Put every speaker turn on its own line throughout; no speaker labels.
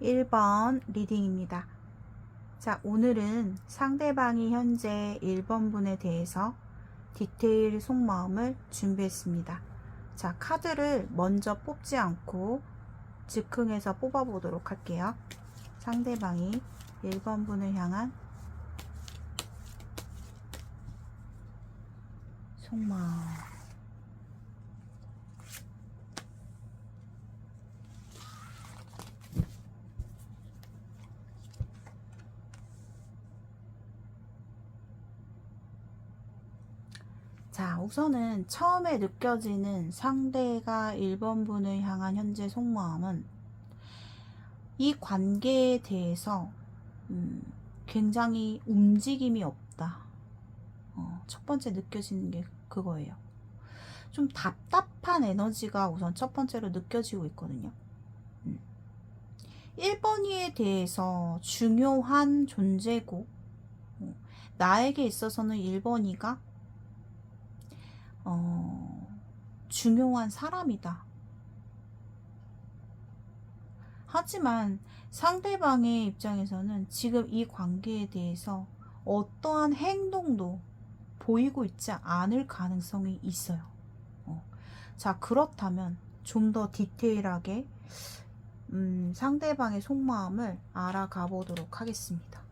1번 리딩입니다. 자, 오늘은 상대방이 현재 1번 분에 대해서 디테일 속마음을 준비했습니다. 자, 카드를 먼저 뽑지 않고 즉흥해서 뽑아보도록 할게요. 상대방이 1번 분을 향한 속마음. 자, 우선은 처음에 느껴지는 상대가 1번 분을 향한 현재 속마음은 이 관계에 대해서 굉장히 움직임이 없다. 첫 번째 느껴지는 게 그거예요. 좀 답답한 에너지가 우선 첫 번째로 느껴지고 있거든요. 1번이에 대해서 중요한 존재고, 나에게 있어서는 1번이가 중요한 사람이다. 하지만 상대방의 입장에서는 지금 이 관계에 대해서 어떠한 행동도 보이고 있지 않을 가능성이 있어요. 자, 그렇다면 좀 더 디테일하게 상대방의 속마음을 알아가 보도록 하겠습니다.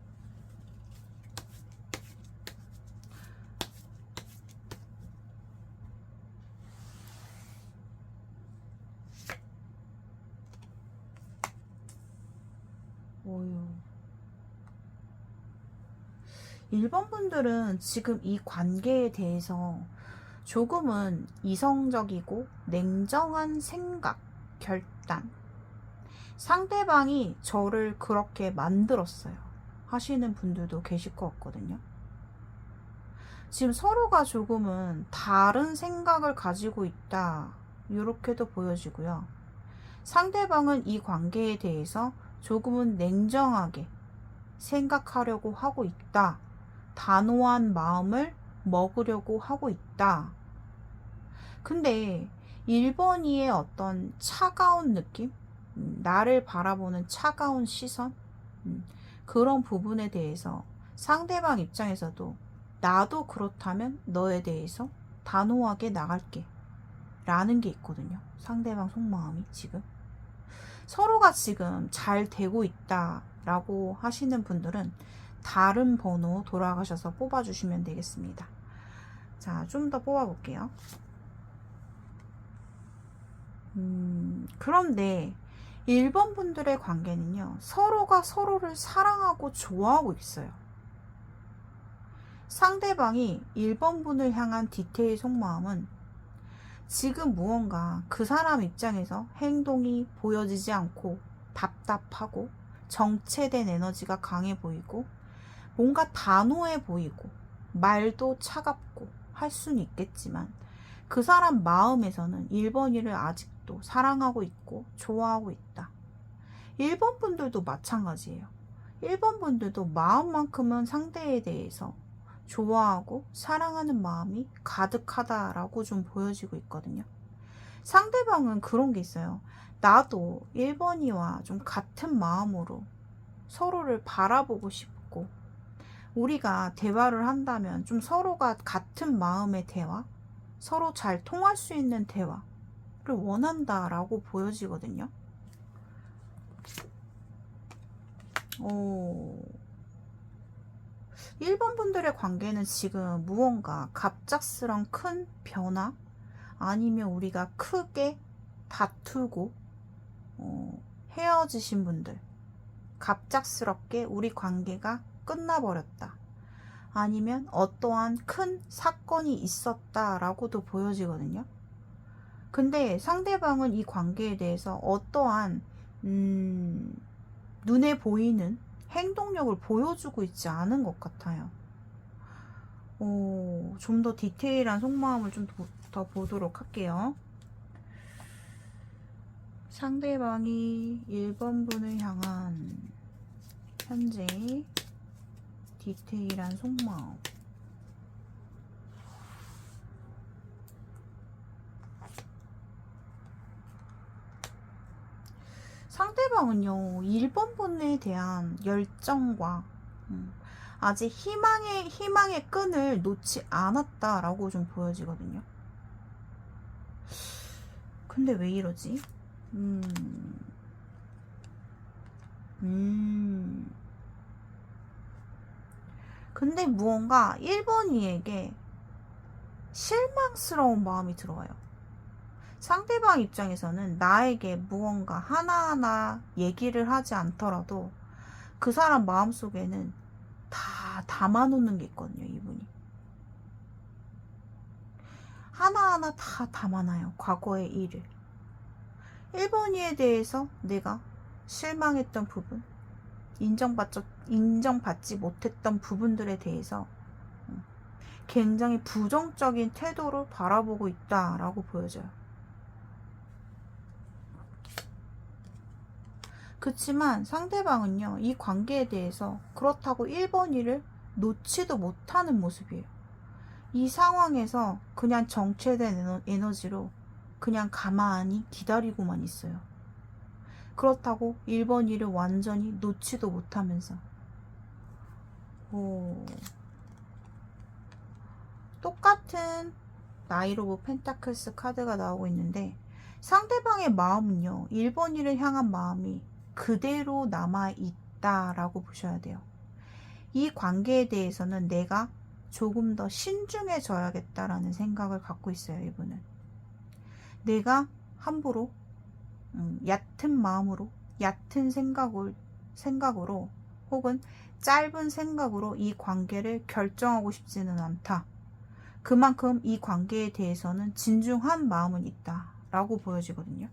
오유. 1번 분들은 지금 이 관계에 대해서 조금은 이성적이고 냉정한 생각, 결단, 상대방이 저를 그렇게 만들었어요 하시는 분들도 계실 것 같거든요. 지금 서로가 조금은 다른 생각을 가지고 있다, 이렇게도 보여지고요. 상대방은 이 관계에 대해서 조금은 냉정하게 생각하려고 하고 있다, 단호한 마음을 먹으려고 하고 있다. 근데 1번이의 어떤 차가운 느낌, 나를 바라보는 차가운 시선, 그런 부분에 대해서 상대방 입장에서도 나도 그렇다면 너에 대해서 단호하게 나갈게 라는 게 있거든요. 상대방 속마음이 지금 서로가 지금 잘 되고 있다 라고 하시는 분들은 다른 번호 돌아가셔서 뽑아주시면 되겠습니다. 자, 좀 더 뽑아볼게요. 그런데 1번 분들의 관계는요, 서로가 서로를 사랑하고 좋아하고 있어요. 상대방이 1번 분을 향한 디테일 속마음은 지금 무언가 그 사람 입장에서 행동이 보여지지 않고 답답하고 정체된 에너지가 강해 보이고 뭔가 단호해 보이고 말도 차갑고 할 수는 있겠지만 그 사람 마음에서는 1번이를 아직도 사랑하고 있고 좋아하고 있다. 1번 분들도 마찬가지예요. 1번 분들도 마음만큼은 상대에 대해서 좋아하고 사랑하는 마음이 가득하다라고 좀 보여지고 있거든요. 상대방은 그런 게 있어요. 나도 1번이와 좀 같은 마음으로 서로를 바라보고 싶고, 우리가 대화를 한다면 좀 서로가 같은 마음의 대화, 서로 잘 통할 수 있는 대화를 원한다라고 보여지거든요. 1번 분들의 관계는 지금 무언가 갑작스런 큰 변화, 아니면 우리가 크게 다투고 헤어지신 분들, 갑작스럽게 우리 관계가 끝나버렸다, 아니면 어떠한 큰 사건이 있었다라고도 보여지거든요. 근데 상대방은 이 관계에 대해서 어떠한 눈에 보이는 행동력을 보여주고 있지 않은 것 같아요. 좀 더 디테일한 속마음을 좀 더 보도록 할게요. 상대방이 1번 분을 향한 현재 디테일한 속마음. 상대방은요, 1번 분에 대한 열정과 아직 희망의 끈을 놓지 않았다라고 좀 보여지거든요. 근데 왜 이러지? 근데 무언가 1번이에게 실망스러운 마음이 들어와요. 상대방 입장에서는 나에게 무언가 하나하나 얘기를 하지 않더라도 그 사람 마음속에는 다 담아놓는 게 있거든요, 이분이. 하나하나 다 담아놔요, 과거의 일을. 1번이에 대해서 내가 실망했던 부분, 인정받지 못했던 부분들에 대해서 굉장히 부정적인 태도를 바라보고 있다라고 보여져요. 그렇지만 상대방은요, 이 관계에 대해서 그렇다고 1번이를 놓지도 못하는 모습이에요. 이 상황에서 그냥 정체된 에너지로 그냥 가만히 기다리고만 있어요. 그렇다고 1번이를 완전히 놓지도 못하면서. 똑같은 나이트 오브 펜타클스 카드가 나오고 있는데, 상대방의 마음은요, 1번이를 향한 마음이 그대로 남아있다라고 보셔야 돼요. 이 관계에 대해서는 내가 조금 더 신중해져야겠다라는 생각을 갖고 있어요, 이분은. 내가 함부로 얕은 마음으로, 얕은 생각으로 혹은 짧은 생각으로 이 관계를 결정하고 싶지는 않다. 그만큼 이 관계에 대해서는 진중한 마음은 있다라고 보여지거든요.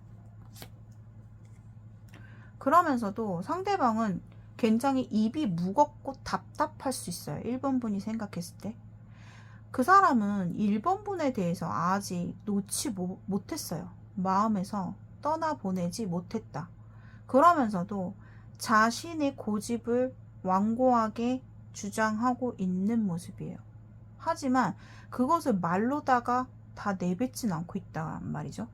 그러면서도 상대방은 굉장히 입이 무겁고 답답할 수 있어요. 1번 분이 생각했을 때. 그 사람은 1번 분에 대해서 아직 놓지 못했어요. 마음에서 떠나보내지 못했다. 그러면서도 자신의 고집을 완고하게 주장하고 있는 모습이에요. 하지만 그것을 말로다가 다 내뱉진 않고 있단 말이죠.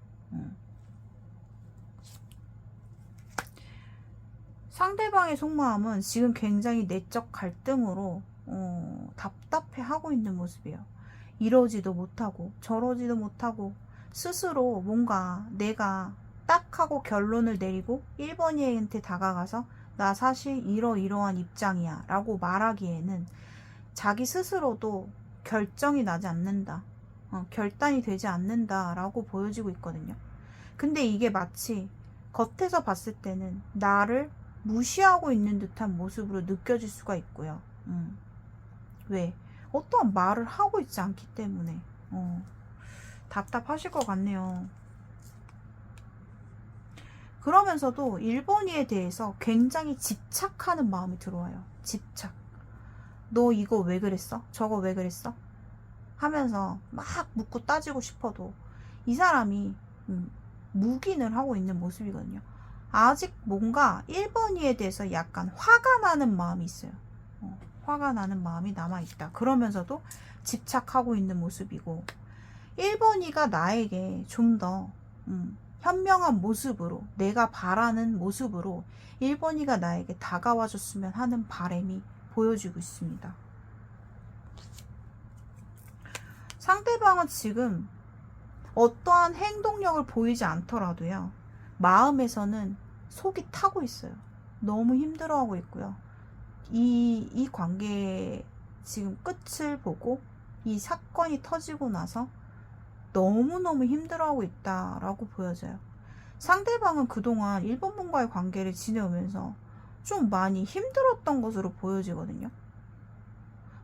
상대방의 속마음은 지금 굉장히 내적 갈등으로 답답해하고 있는 모습이에요. 이러지도 못하고 저러지도 못하고 스스로 뭔가 내가 딱 하고 결론을 내리고 1번이한테 다가가서 나 사실 이러이러한 입장이야 라고 말하기에는 자기 스스로도 결정이 나지 않는다, 결단이 되지 않는다 라고 보여지고 있거든요. 근데 이게 마치 겉에서 봤을 때는 나를 무시하고 있는 듯한 모습으로 느껴질 수가 있고요. 왜? 어떠한 말을 하고 있지 않기 때문에 답답하실 것 같네요. 그러면서도 1번이에 대해서 굉장히 집착하는 마음이 들어와요. 집착. 너 이거 왜 그랬어? 저거 왜 그랬어? 하면서 막 묻고 따지고 싶어도 이 사람이 묵인을 하고 있는 모습이거든요. 아직 뭔가 1번이에 대해서 약간 화가 나는 마음이 있어요. 화가 나는 마음이 남아있다. 그러면서도 집착하고 있는 모습이고, 1번이가 나에게 좀 더 현명한 모습으로, 내가 바라는 모습으로 1번이가 나에게 다가와 줬으면 하는 바람이 보여지고 있습니다. 상대방은 지금 어떠한 행동력을 보이지 않더라도요, 마음에서는 속이 타고 있어요. 너무 힘들어하고 있고요. 이 관계의 지금 끝을 보고 이 사건이 터지고 나서 너무너무 힘들어하고 있다라고 보여져요. 상대방은 그동안 1번 분과의 관계를 지내오면서 좀 많이 힘들었던 것으로 보여지거든요.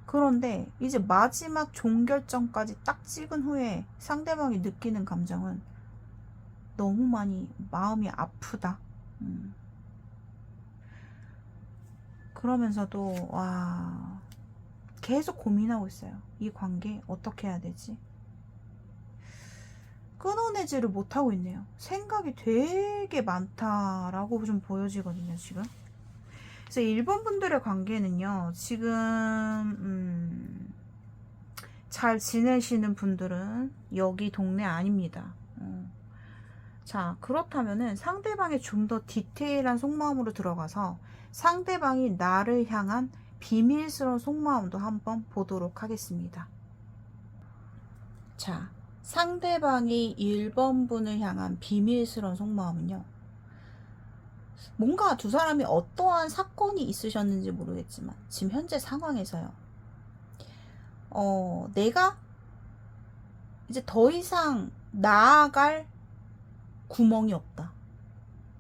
그런데 이제 마지막 종결점까지 딱 찍은 후에 상대방이 느끼는 감정은 너무 많이 마음이 아프다. 그러면서도 계속 고민하고 있어요. 이 관계 어떻게 해야 되지? 끊어내지를 못하고 있네요. 생각이 되게 많다라고 좀 보여지거든요, 지금. 그래서 1번 분들의 관계는요, 지금 잘 지내시는 분들은 여기 동네 아닙니다. 자, 그렇다면은 상대방의 좀 더 디테일한 속마음으로 들어가서 상대방이 나를 향한 비밀스러운 속마음도 한번 보도록 하겠습니다. 자, 상대방이 1번 분을 향한 비밀스러운 속마음은요. 뭔가 두 사람이 어떠한 사건이 있으셨는지 모르겠지만 지금 현재 상황에서요. 내가 이제 더 이상 나아갈 구멍이 없다.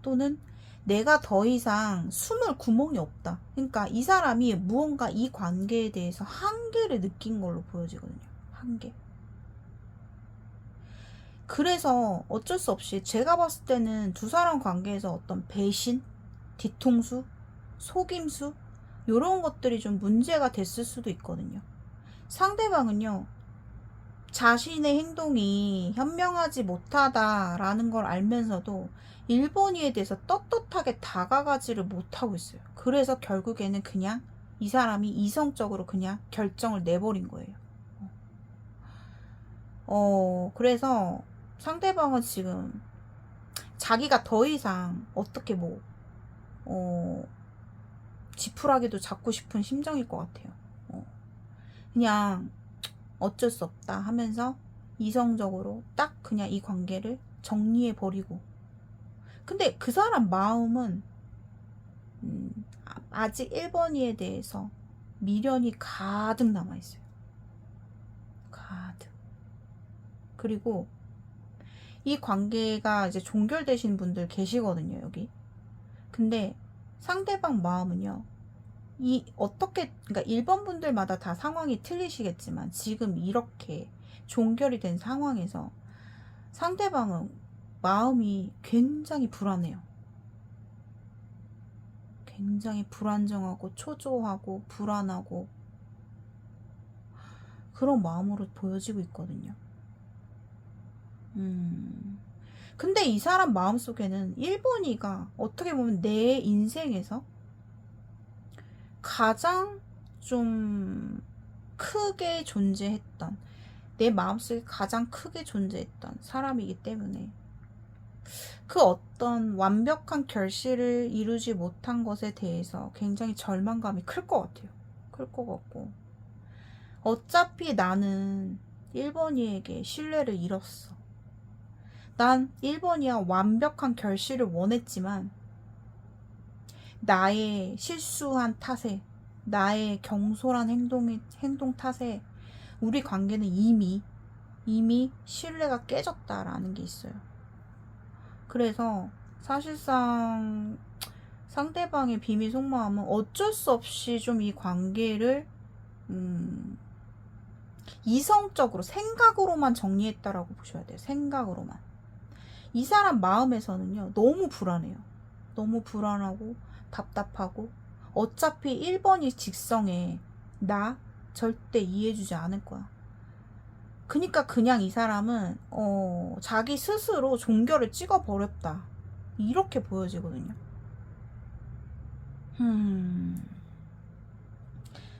또는 내가 더 이상 숨을 구멍이 없다. 그러니까 이 사람이 무언가 이 관계에 대해서 한계를 느낀 걸로 보여지거든요. 한계. 그래서 어쩔 수 없이 제가 봤을 때는 두 사람 관계에서 어떤 배신, 뒤통수, 속임수 이런 것들이 좀 문제가 됐을 수도 있거든요. 상대방은요. 자신의 행동이 현명하지 못하다라는 걸 알면서도 1번이에 대해서 떳떳하게 다가가지를 못하고 있어요. 그래서 결국에는 그냥 이 사람이 이성적으로 그냥 결정을 내버린 거예요. 그래서 상대방은 지금 자기가 더 이상 어떻게 지푸라기도 잡고 싶은 심정일 것 같아요. 그냥 어쩔 수 없다 하면서 이성적으로 딱 그냥 이 관계를 정리해 버리고. 근데 그 사람 마음은 아직 1번이에 대해서 미련이 가득 남아있어요. 가득. 그리고 이 관계가 이제 종결되신 분들 계시거든요, 여기. 근데 상대방 마음은요, 그러니까 1번 분들마다 다 상황이 틀리시겠지만 지금 이렇게 종결이 된 상황에서 상대방은 마음이 굉장히 불안해요. 굉장히 불안정하고 초조하고 불안하고 그런 마음으로 보여지고 있거든요. 근데 이 사람 마음속에는 1번이가 어떻게 보면 내 인생에서 가장 좀 크게 존재했던, 내 마음속에 가장 크게 존재했던 사람이기 때문에 그 어떤 완벽한 결실을 이루지 못한 것에 대해서 굉장히 절망감이 클 것 같아요. 클 것 같고, 어차피 나는 1번이에게 신뢰를 잃었어. 난 1번이야 완벽한 결실을 원했지만 나의 실수한 탓에, 나의 경솔한 행동 탓에 우리 관계는 이미 신뢰가 깨졌다라는 게 있어요. 그래서 사실상 상대방의 비밀 속마음은 어쩔 수 없이 좀 이 관계를 이성적으로 생각으로만 정리했다라고 보셔야 돼요. 생각으로만. 이 사람 마음에서는요, 너무 불안해요. 너무 불안하고 답답하고, 어차피 1번이 직성에 나 절대 이해해주지 않을 거야. 그니까 그냥 이 사람은 자기 스스로 종결을 찍어버렸다, 이렇게 보여지거든요.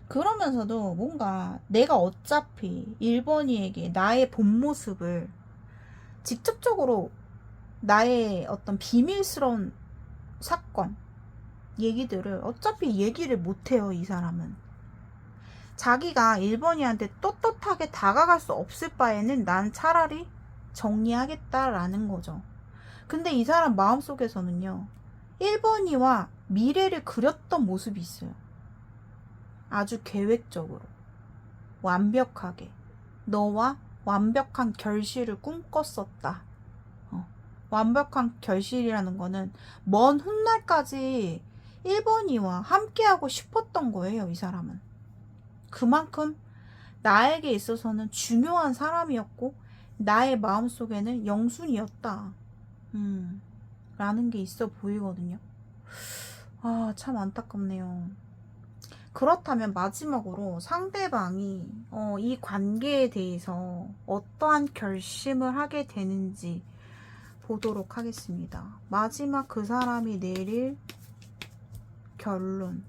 그러면서도 뭔가 내가 어차피 1번이에게 나의 본 모습을 직접적으로, 나의 어떤 비밀스러운 사건, 얘기들을 어차피 얘기를 못해요. 이 사람은 자기가 1번이한테 떳떳하게 다가갈 수 없을 바에는 난 차라리 정리하겠다라는 거죠. 근데 이 사람 마음속에서는요, 1번이와 미래를 그렸던 모습이 있어요. 아주 계획적으로 완벽하게 너와 완벽한 결실을 꿈꿨었다. 완벽한 결실이라는 거는 먼 훗날까지 1번이와 함께하고 싶었던 거예요. 이 사람은 그만큼 나에게 있어서는 중요한 사람이었고 나의 마음속에는 영순이었다 라는 게 있어 보이거든요. 참 안타깝네요. 그렇다면 마지막으로 상대방이 이 관계에 대해서 어떠한 결심을 하게 되는지 보도록 하겠습니다. 마지막 그 사람이 내릴 결론,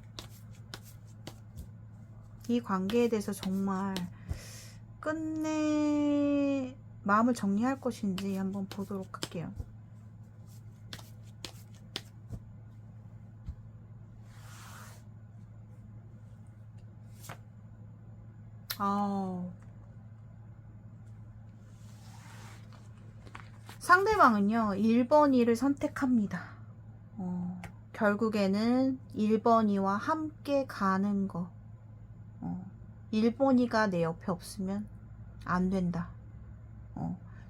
이 관계에 대해서 정말 끝내 마음을 정리할 것인지 한번 보도록 할게요. 상대방은요 1번이를 선택합니다. 결국에는 1번이와 함께 가는 거. 1번이가 내 옆에 없으면 안 된다.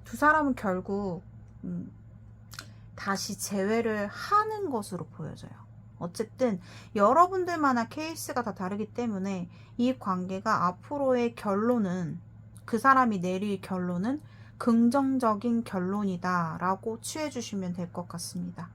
두 사람은 결국 다시 재회를 하는 것으로 보여져요. 어쨌든 여러분들마다 케이스가 다 다르기 때문에 이 관계가 앞으로의 결론은, 그 사람이 내릴 결론은 긍정적인 결론이다 라고 취해 주시면 될 것 같습니다.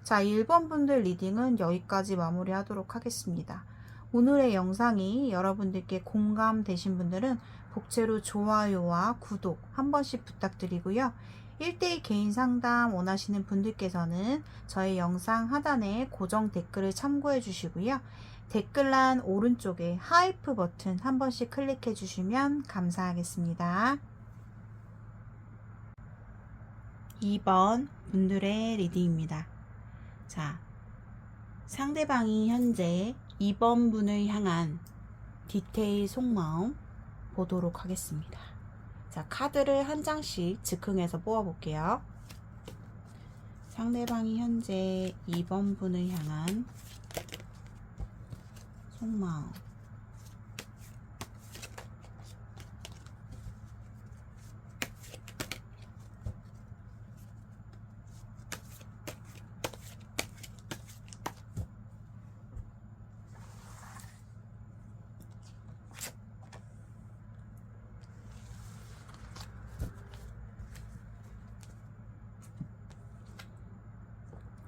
자, 1번 분들 리딩은 여기까지 마무리하도록 하겠습니다. 오늘의 영상이 여러분들께 공감되신 분들은 복채로 좋아요와 구독 한 번씩 부탁드리고요. 1대1 개인 상담 원하시는 분들께서는 저희 영상 하단에 고정 댓글을 참고해 주시고요. 댓글란 오른쪽에 하이프 버튼 한 번씩 클릭해 주시면 감사하겠습니다. 2번 분들의 리딩입니다. 자, 상대방이 현재 2번 분을 향한 디테일 속마음 보도록 하겠습니다. 자, 카드를 한 장씩 즉흥해서 뽑아볼게요. 상대방이 현재 2번 분을 향한 속마음.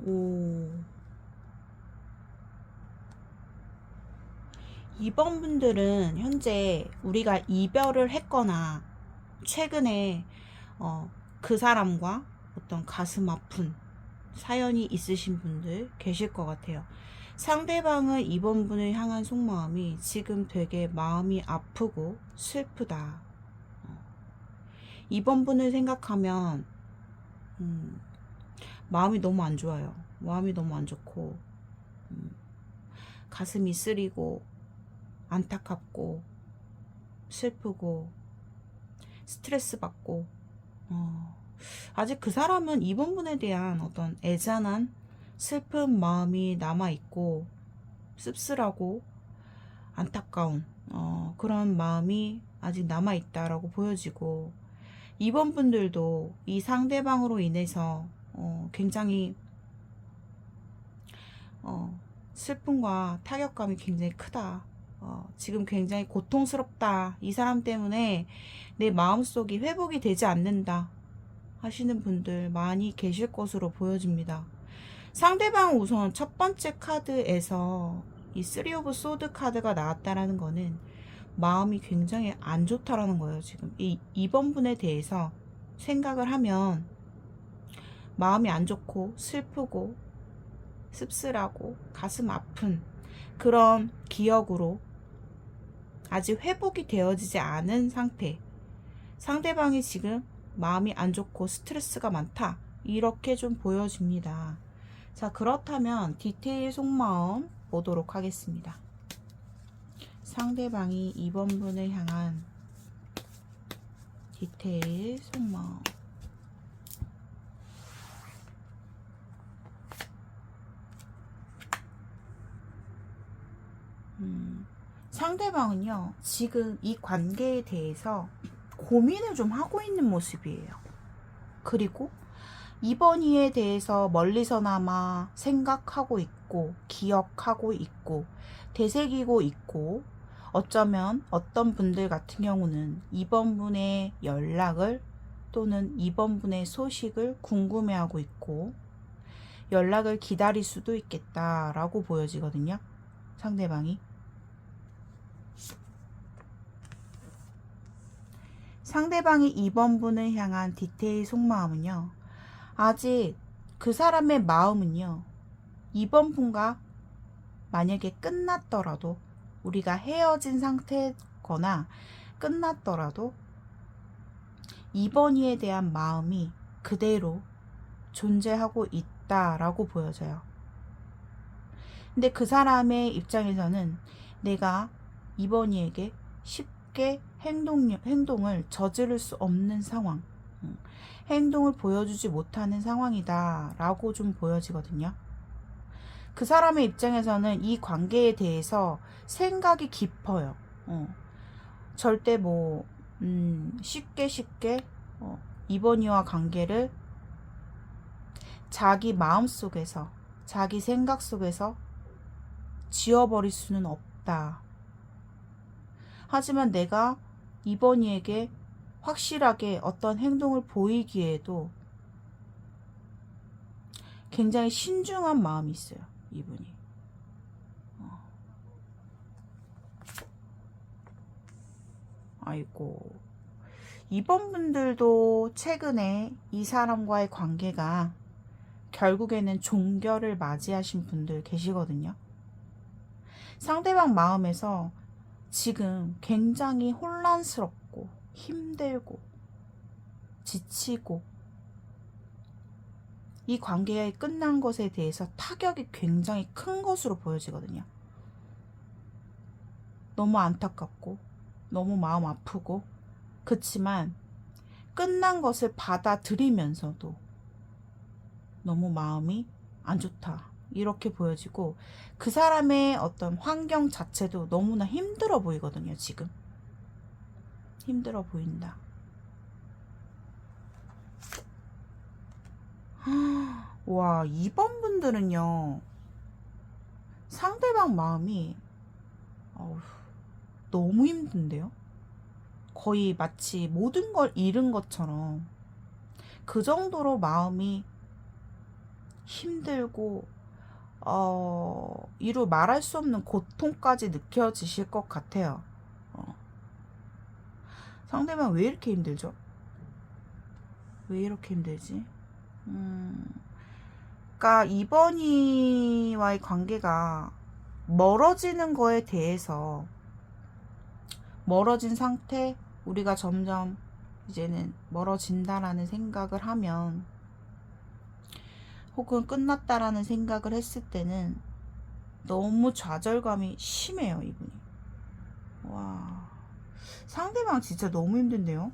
오. 2번 분들은 현재 우리가 이별을 했거나 최근에 그 사람과 어떤 가슴 아픈 사연이 있으신 분들 계실 것 같아요. 상대방은 2번 분을 향한 속마음이 지금 되게 마음이 아프고 슬프다. 2번 분을 생각하면 마음이 너무 안 좋아요. 마음이 너무 안 좋고 가슴이 쓰리고 안타깝고 슬프고 스트레스 받고 아직 그 사람은 2번 분에 대한 어떤 애잔한 슬픈 마음이 남아있고 씁쓸하고 안타까운 그런 마음이 아직 남아있다라고 보여지고, 2번 분들도 이 상대방으로 인해서 굉장히 슬픔과 타격감이 굉장히 크다. 지금 굉장히 고통스럽다. 이 사람 때문에 내 마음속이 회복이 되지 않는다 하시는 분들 많이 계실 것으로 보여집니다. 상대방은 우선 첫 번째 카드에서 이 3 오브 소드 카드가 나왔다라는 거는 마음이 굉장히 안 좋다라는 거예요. 지금 이 2번 분에 대해서 생각을 하면 마음이 안 좋고 슬프고 씁쓸하고 가슴 아픈 그런 기억으로 아직 회복이 되어지지 않은 상태. 상대방이 지금 마음이 안 좋고 스트레스가 많다, 이렇게 좀 보여집니다. 자, 그렇다면 디테일 속마음 보도록 하겠습니다. 상대방이 2번 분을 향한 디테일 속마음. 상대방은요, 지금 이 관계에 대해서 고민을 좀 하고 있는 모습이에요. 그리고 2번이에 대해서 멀리서나마 생각하고 있고, 기억하고 있고, 되새기고 있고, 어쩌면 어떤 분들 같은 경우는 2번 분의 연락을 또는 2번 분의 소식을 궁금해하고 있고, 연락을 기다릴 수도 있겠다라고 보여지거든요. 상대방이. 상대방이 2번 분을 향한 디테일 속마음은요, 아직 그 사람의 마음은요, 2번 분과 만약에 끝났더라도, 우리가 헤어진 상태거나 끝났더라도 2번이에 대한 마음이 그대로 존재하고 있다라고 보여져요. 근데 그 사람의 입장에서는 내가 2번이에게 쉽게 행동을 저지를 수 없는 상황, 행동을 보여주지 못하는 상황이다 라고 좀 보여지거든요. 그 사람의 입장에서는 이 관계에 대해서 생각이 깊어요. 절대 뭐 쉽게 이번이와 관계를 자기 마음속에서, 자기 생각 속에서 지워버릴 수는 없다. 하지만 내가 이번이에게 확실하게 어떤 행동을 보이기에도 굉장히 신중한 마음이 있어요, 이분이. 아이고, 이번 분들도 최근에 이 사람과의 관계가 결국에는 종결을 맞이하신 분들 계시거든요. 상대방 마음에서 지금 굉장히 혼란스럽고 힘들고 지치고 이 관계가 끝난 것에 대해서 타격이 굉장히 큰 것으로 보여지거든요. 너무 안타깝고 너무 마음 아프고, 그치만 끝난 것을 받아들이면서도 너무 마음이 안 좋다 이렇게 보여지고, 그 사람의 어떤 환경 자체도 너무나 힘들어 보이거든요. 지금 힘들어 보인다. 와, 2번 분들은요, 상대방 마음이 너무 힘든데요. 거의 마치 모든 걸 잃은 것처럼 그 정도로 마음이 힘들고 이루 말할 수 없는 고통까지 느껴지실 것 같아요. 상대방 왜 이렇게 힘들죠? 왜 이렇게 힘들지? 그러니까 이번이와의 관계가 멀어지는 거에 대해서, 멀어진 상태, 우리가 점점 이제는 멀어진다라는 생각을 하면, 혹은 끝났다라는 생각을 했을 때는 너무 좌절감이 심해요, 이분이. 와, 상대방 진짜 너무 힘든데요.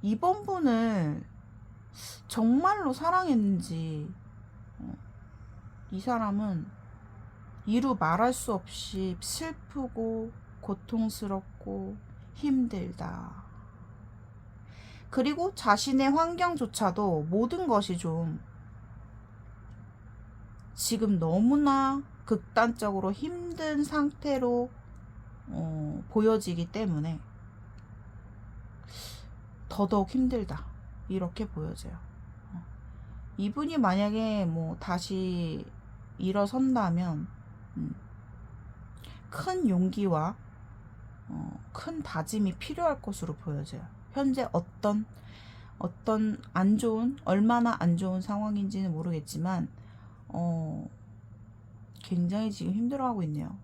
이번 분을 정말로 사랑했는지, 이 사람은 이루 말할 수 없이 슬프고 고통스럽고 힘들다. 그리고 자신의 환경조차도 모든 것이 좀 지금 너무나 극단적으로 힘든 상태로 보여지기 때문에 더더욱 힘들다 이렇게 보여져요. 이분이 만약에 뭐 다시 일어선다면 큰 용기와 큰 다짐이 필요할 것으로 보여져요. 현재 어떤 안 좋은, 얼마나 안 좋은 상황인지는 모르겠지만 굉장히 지금 힘들어하고 있네요.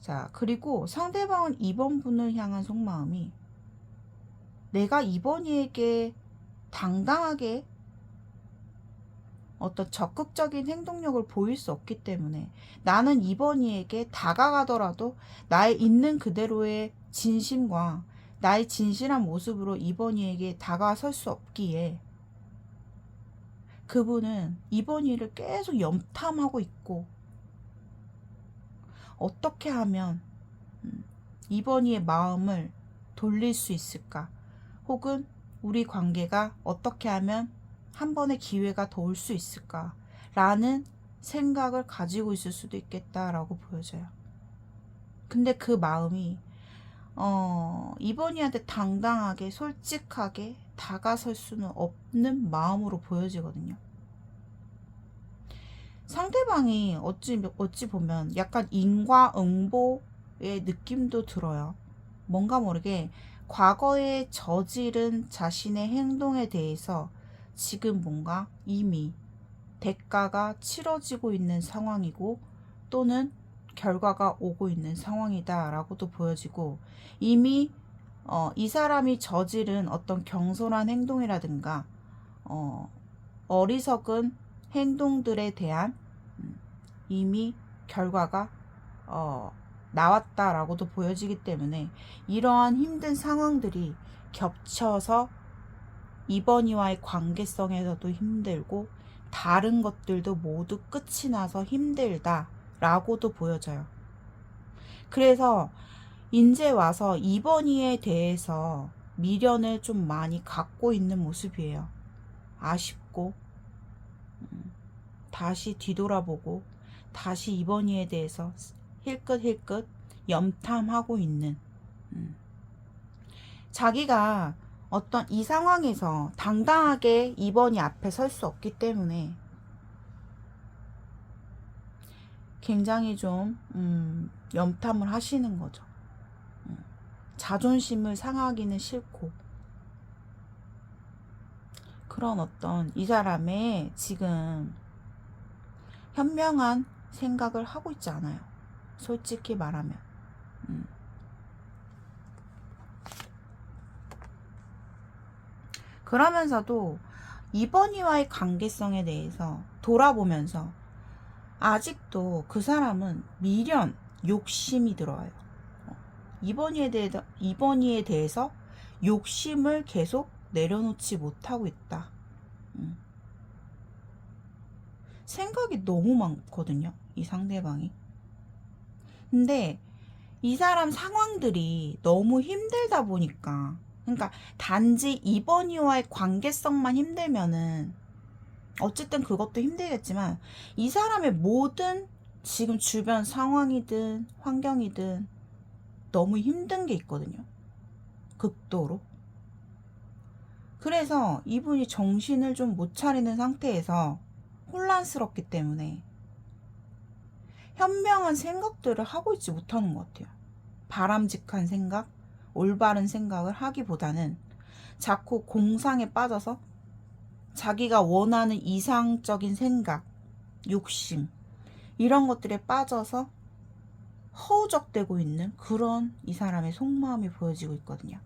자, 그리고 상대방은 2번 분을 향한 속마음이, 내가 2번이에게 당당하게 어떤 적극적인 행동력을 보일 수 없기 때문에, 나는 2번이에게 다가가더라도 나의 있는 그대로의 진심과 나의 진실한 모습으로 2번이에게 다가설 수 없기에 그분은 2번이를 계속 염탐하고 있고, 어떻게 하면 2번이의 마음을 돌릴 수 있을까, 혹은 우리 관계가 어떻게 하면 한 번의 기회가 더 올 수 있을까 라는 생각을 가지고 있을 수도 있겠다라고 보여져요. 근데 그 마음이 이번이한테 당당하게 솔직하게 다가설 수는 없는 마음으로 보여지거든요. 상대방이 어찌 보면 약간 인과응보의 느낌도 들어요. 뭔가 모르게 과거에 저지른 자신의 행동에 대해서 지금 뭔가 이미 대가가 치러지고 있는 상황이고, 또는 결과가 오고 있는 상황이다 라고도 보여지고, 이미 이 사람이 저지른 어떤 경솔한 행동이라든가 어리석은 행동들에 대한 이미 결과가 나왔다라고도 보여지기 때문에 이러한 힘든 상황들이 겹쳐서 이번이와의 관계성에서도 힘들고 다른 것들도 모두 끝이 나서 힘들다라고도 보여져요. 그래서 이제 와서 이번이에 대해서 미련을 좀 많이 갖고 있는 모습이에요. 아쉽고 다시 뒤돌아보고 다시 이번이에 대해서 힐끗힐끗 염탐하고 있는 자기가 어떤 이 상황에서 당당하게 이번이 앞에 설 수 없기 때문에 굉장히 좀 염탐을 하시는 거죠. 자존심을 상하기는 싫고 그런 어떤 이 사람의 지금 현명한 생각을 하고 있지 않아요. 솔직히 말하면 그러면서도 이번이와의 관계성에 대해서 돌아보면서 아직도 그 사람은 미련, 욕심이 들어와요. 이번이에 대해서 욕심을 계속 내려놓지 못하고 있다. 생각이 너무 많거든요, 이 상대방이. 근데 이 사람 상황들이 너무 힘들다 보니까, 그러니까 단지 이번이와의 관계성만 힘들면은 어쨌든 그것도 힘들겠지만 이 사람의 모든 지금 주변 상황이든 환경이든 너무 힘든 게 있거든요. 극도로. 그래서 이분이 정신을 좀 못 차리는 상태에서 혼란스럽기 때문에 현명한 생각들을 하고 있지 못하는 것 같아요. 바람직한 생각, 올바른 생각을 하기보다는 자꾸 공상에 빠져서 자기가 원하는 이상적인 생각, 욕심 이런 것들에 빠져서 허우적대고 있는 그런 이 사람의 속마음이 보여지고 있거든요.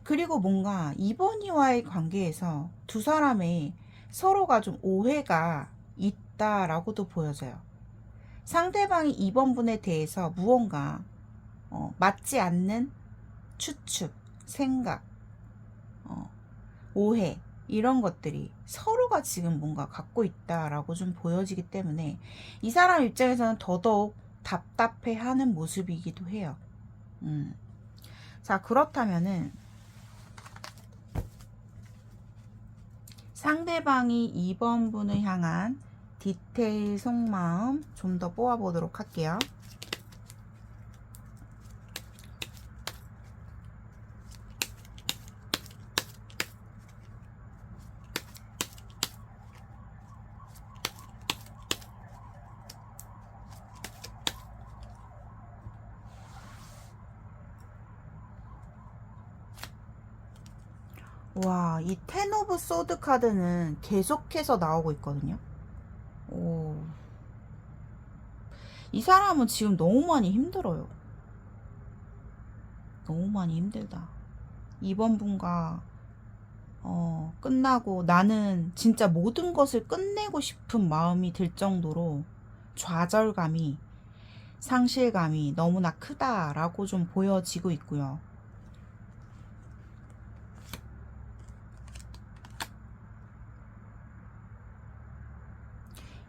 그리고 뭔가 이번이와의 관계에서 두 사람의 서로가 좀 오해가 있다라고도 보여져요. 상대방이 이번 분에 대해서 무언가 맞지 않는 추측, 생각, 오해 이런 것들이 서로가 지금 뭔가 갖고 있다라고 좀 보여지기 때문에 이 사람 입장에서는 더더욱 답답해하는 모습이기도 해요. 자, 그렇다면은 상대방이 이번 분을 향한 디테일 속마음 좀 더 뽑아보도록 할게요. 와, 이 텐 오브 소드 카드는 계속해서 나오고 있거든요. 오. 이 사람은 지금 너무 많이 힘들어요. 너무 많이 힘들다. 이번 분과 끝나고 나는 진짜 모든 것을 끝내고 싶은 마음이 들 정도로 좌절감이, 상실감이 너무나 크다라고 좀 보여지고 있고요.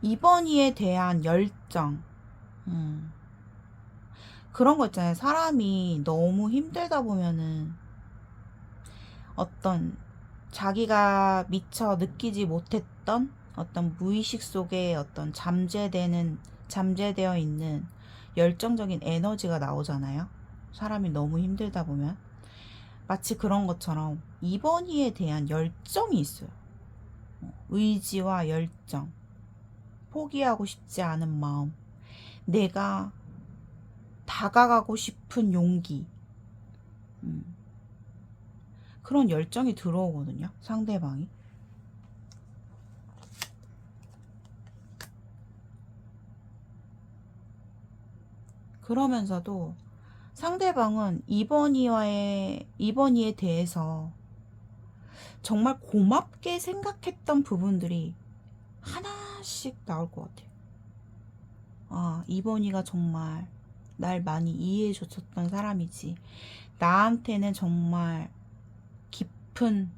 이번 이에 대한 열정, 그런 거 있잖아요. 사람이 너무 힘들다 보면은 어떤 자기가 미처 느끼지 못했던 어떤 무의식 속에 어떤 잠재되어 있는 열정적인 에너지가 나오잖아요. 사람이 너무 힘들다 보면 마치 그런 것처럼 이번이에 대한 열정이 있어요. 의지와 열정, 포기하고 싶지 않은 마음, 내가 다가가고 싶은 용기, 그런 열정이 들어오거든요, 상대방이. 그러면서도 상대방은 이번이에 대해서 정말 고맙게 생각했던 부분들이 하나씩 나올 것 같아요. 아, 이번이가 정말 날 많이 이해해 줬었던 사람이지. 나한테는 정말 깊은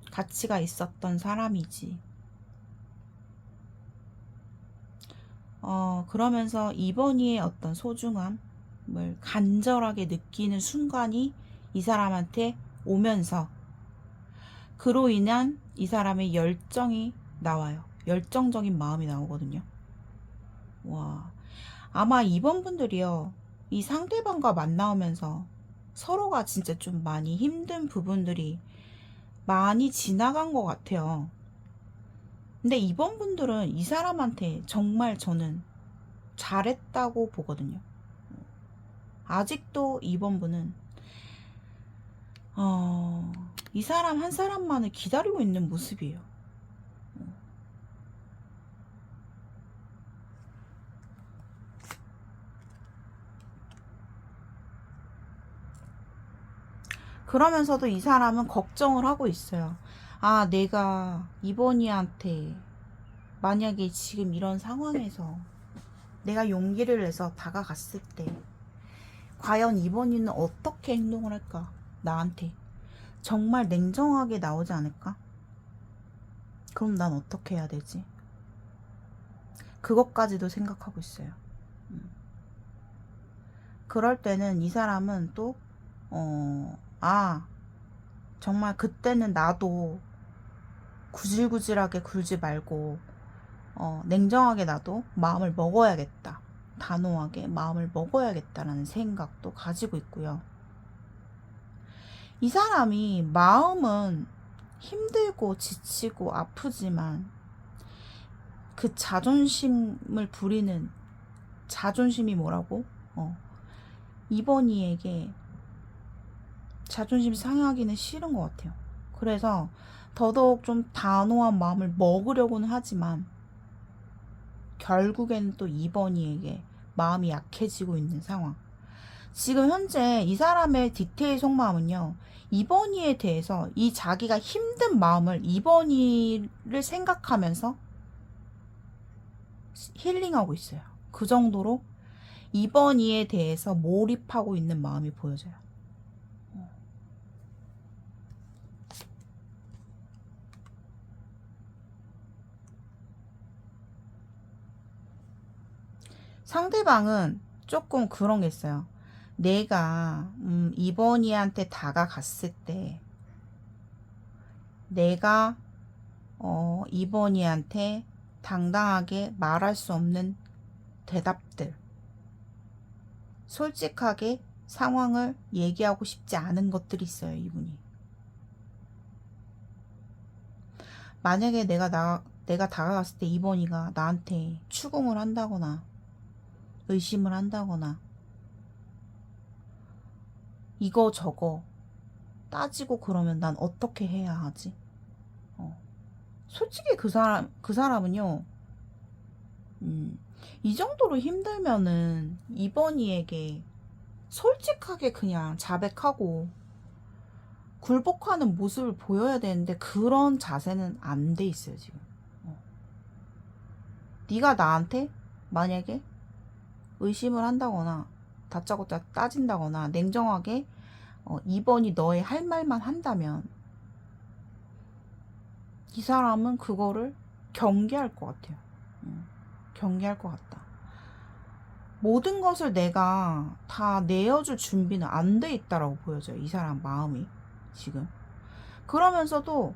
가치가 있었던 사람이지. 그러면서 이번이의 어떤 소중함을 간절하게 느끼는 순간이 이 사람한테 오면서 그로 인한 이 사람의 열정이 나와요. 열정적인 마음이 나오거든요. 와, 아마 이번 분들이요, 이 상대방과 만나오면서 서로가 진짜 좀 많이 힘든 부분들이 많이 지나간 것 같아요. 근데 이번 분들은 이 사람한테 정말 저는 잘했다고 보거든요. 아직도 이번 분은 이 사람 한 사람만을 기다리고 있는 모습이에요. 그러면서도 이 사람은 걱정을 하고 있어요. 아, 내가 이번이한테 만약에 지금 이런 상황에서 내가 용기를 내서 다가갔을 때 과연 이번이는 어떻게 행동을 할까? 나한테 정말 냉정하게 나오지 않을까? 그럼 난 어떻게 해야 되지? 그것까지도 생각하고 있어요. 그럴 때는 이 사람은 또 정말 그때는 나도 구질구질하게 굴지 말고 냉정하게 나도 마음을 먹어야겠다. 단호하게 마음을 먹어야겠다라는 생각도 가지고 있고요. 이 사람이 마음은 힘들고 지치고 아프지만 그 자존심을 부리는 자존심이 뭐라고? 이번이에게 자존심 상하기는 싫은 것 같아요. 그래서 더더욱 좀 단호한 마음을 먹으려고는 하지만 결국에는 또 이번이에게 마음이 약해지고 있는 상황. 지금 현재 이 사람의 디테일 속마음은요, 이번이에 대해서 이 자기가 힘든 마음을 이번이를 생각하면서 힐링하고 있어요. 그 정도로 이번이에 대해서 몰입하고 있는 마음이 보여져요. 상대방은 조금 그런 게 있어요. 내가 이번이한테 다가갔을 때 내가 이번이한테 당당하게 말할 수 없는 대답들, 솔직하게 상황을 얘기하고 싶지 않은 것들이 있어요. 이분이 만약에 내가 다가갔을 때 이번이가 나한테 추궁을 한다거나 의심을 한다거나 이거 저거 따지고 그러면 난 어떻게 해야 하지? 솔직히 그 사람은요, 이 정도로 힘들면은 이번이에게 솔직하게 그냥 자백하고 굴복하는 모습을 보여야 되는데 그런 자세는 안 돼 있어요 지금. 네가 나한테 만약에 의심을 한다거나 다짜고짜 따진다거나 냉정하게 이번이 너의 할 말만 한다면 이 사람은 그거를 경계할 것 같아요. 경계할 것 같다. 모든 것을 내가 다 내어줄 준비는 안 돼 있다라고 보여져요. 이 사람 마음이 지금. 그러면서도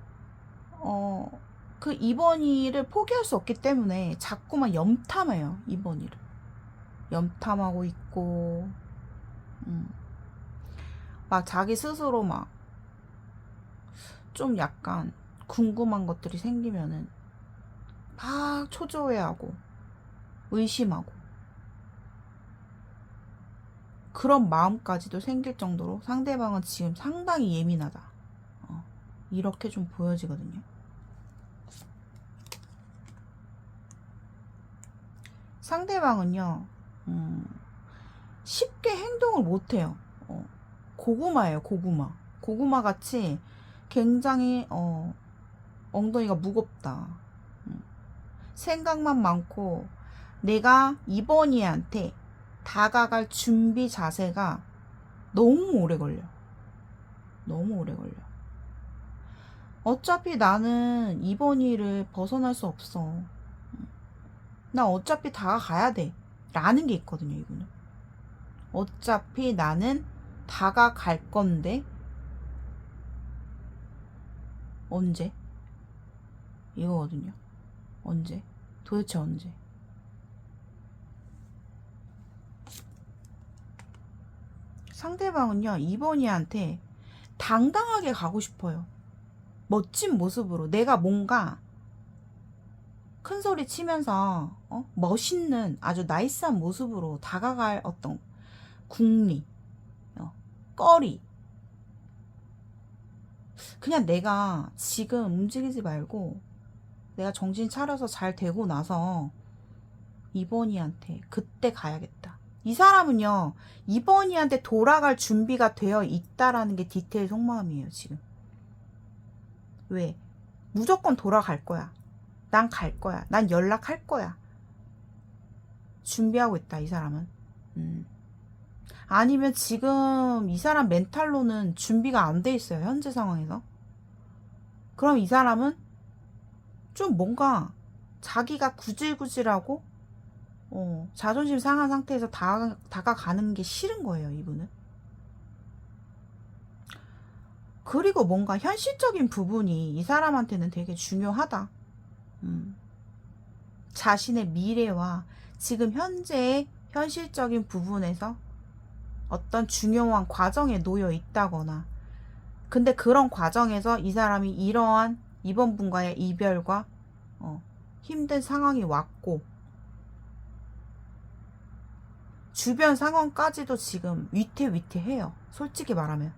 그 이번이를 포기할 수 없기 때문에 자꾸만 염탐해요. 이번이를 염탐하고 있고 막 자기 스스로 막 좀 약간 궁금한 것들이 생기면은 막 초조해하고 의심하고 그런 마음까지도 생길 정도로 상대방은 지금 상당히 예민하다. 이렇게 좀 보여지거든요. 상대방은요, 쉽게 행동을 못해요. 고구마예요, 고구마. 고구마 같이 굉장히 엉덩이가 무겁다. 생각만 많고 내가 이번이한테 다가갈 준비 자세가 너무 오래 걸려. 너무 오래 걸려. 어차피 나는 이번 일을 벗어날 수 없어. 나 어차피 다가가야 돼. 라는 게 있거든요, 이분은. 어차피 나는 다가갈 건데, 언제? 이거거든요. 언제? 도대체 언제? 상대방은요, 이번이한테 당당하게 가고 싶어요. 멋진 모습으로. 내가 뭔가 큰 소리 치면서 멋있는 아주 나이스한 모습으로 다가갈 어떤 궁리, 꺼리. 그냥 내가 지금 움직이지 말고 내가 정신 차려서 잘 되고 나서 이번이한테 그때 가야겠다. 이 사람은요, 이번이한테 돌아갈 준비가 되어 있다라는 게 디테일 속마음이에요, 지금. 왜? 무조건 돌아갈 거야. 난 갈 거야. 난 연락할 거야. 준비하고 있다, 이 사람은. 아니면 지금 이 사람 멘탈로는 준비가 안 돼 있어요, 현재 상황에서. 그럼 이 사람은 좀 뭔가 자기가 구질구질하고 자존심 상한 상태에서 다가가는 게 싫은 거예요, 이분은. 그리고 뭔가 현실적인 부분이 이 사람한테는 되게 중요하다. 자신의 미래와 지금 현재의 현실적인 부분에서 어떤 중요한 과정에 놓여 있다거나, 근데 그런 과정에서 이 사람이 이러한 이번 분과의 이별과 힘든 상황이 왔고, 주변 상황까지도 지금 위태위태해요. 솔직히 말하면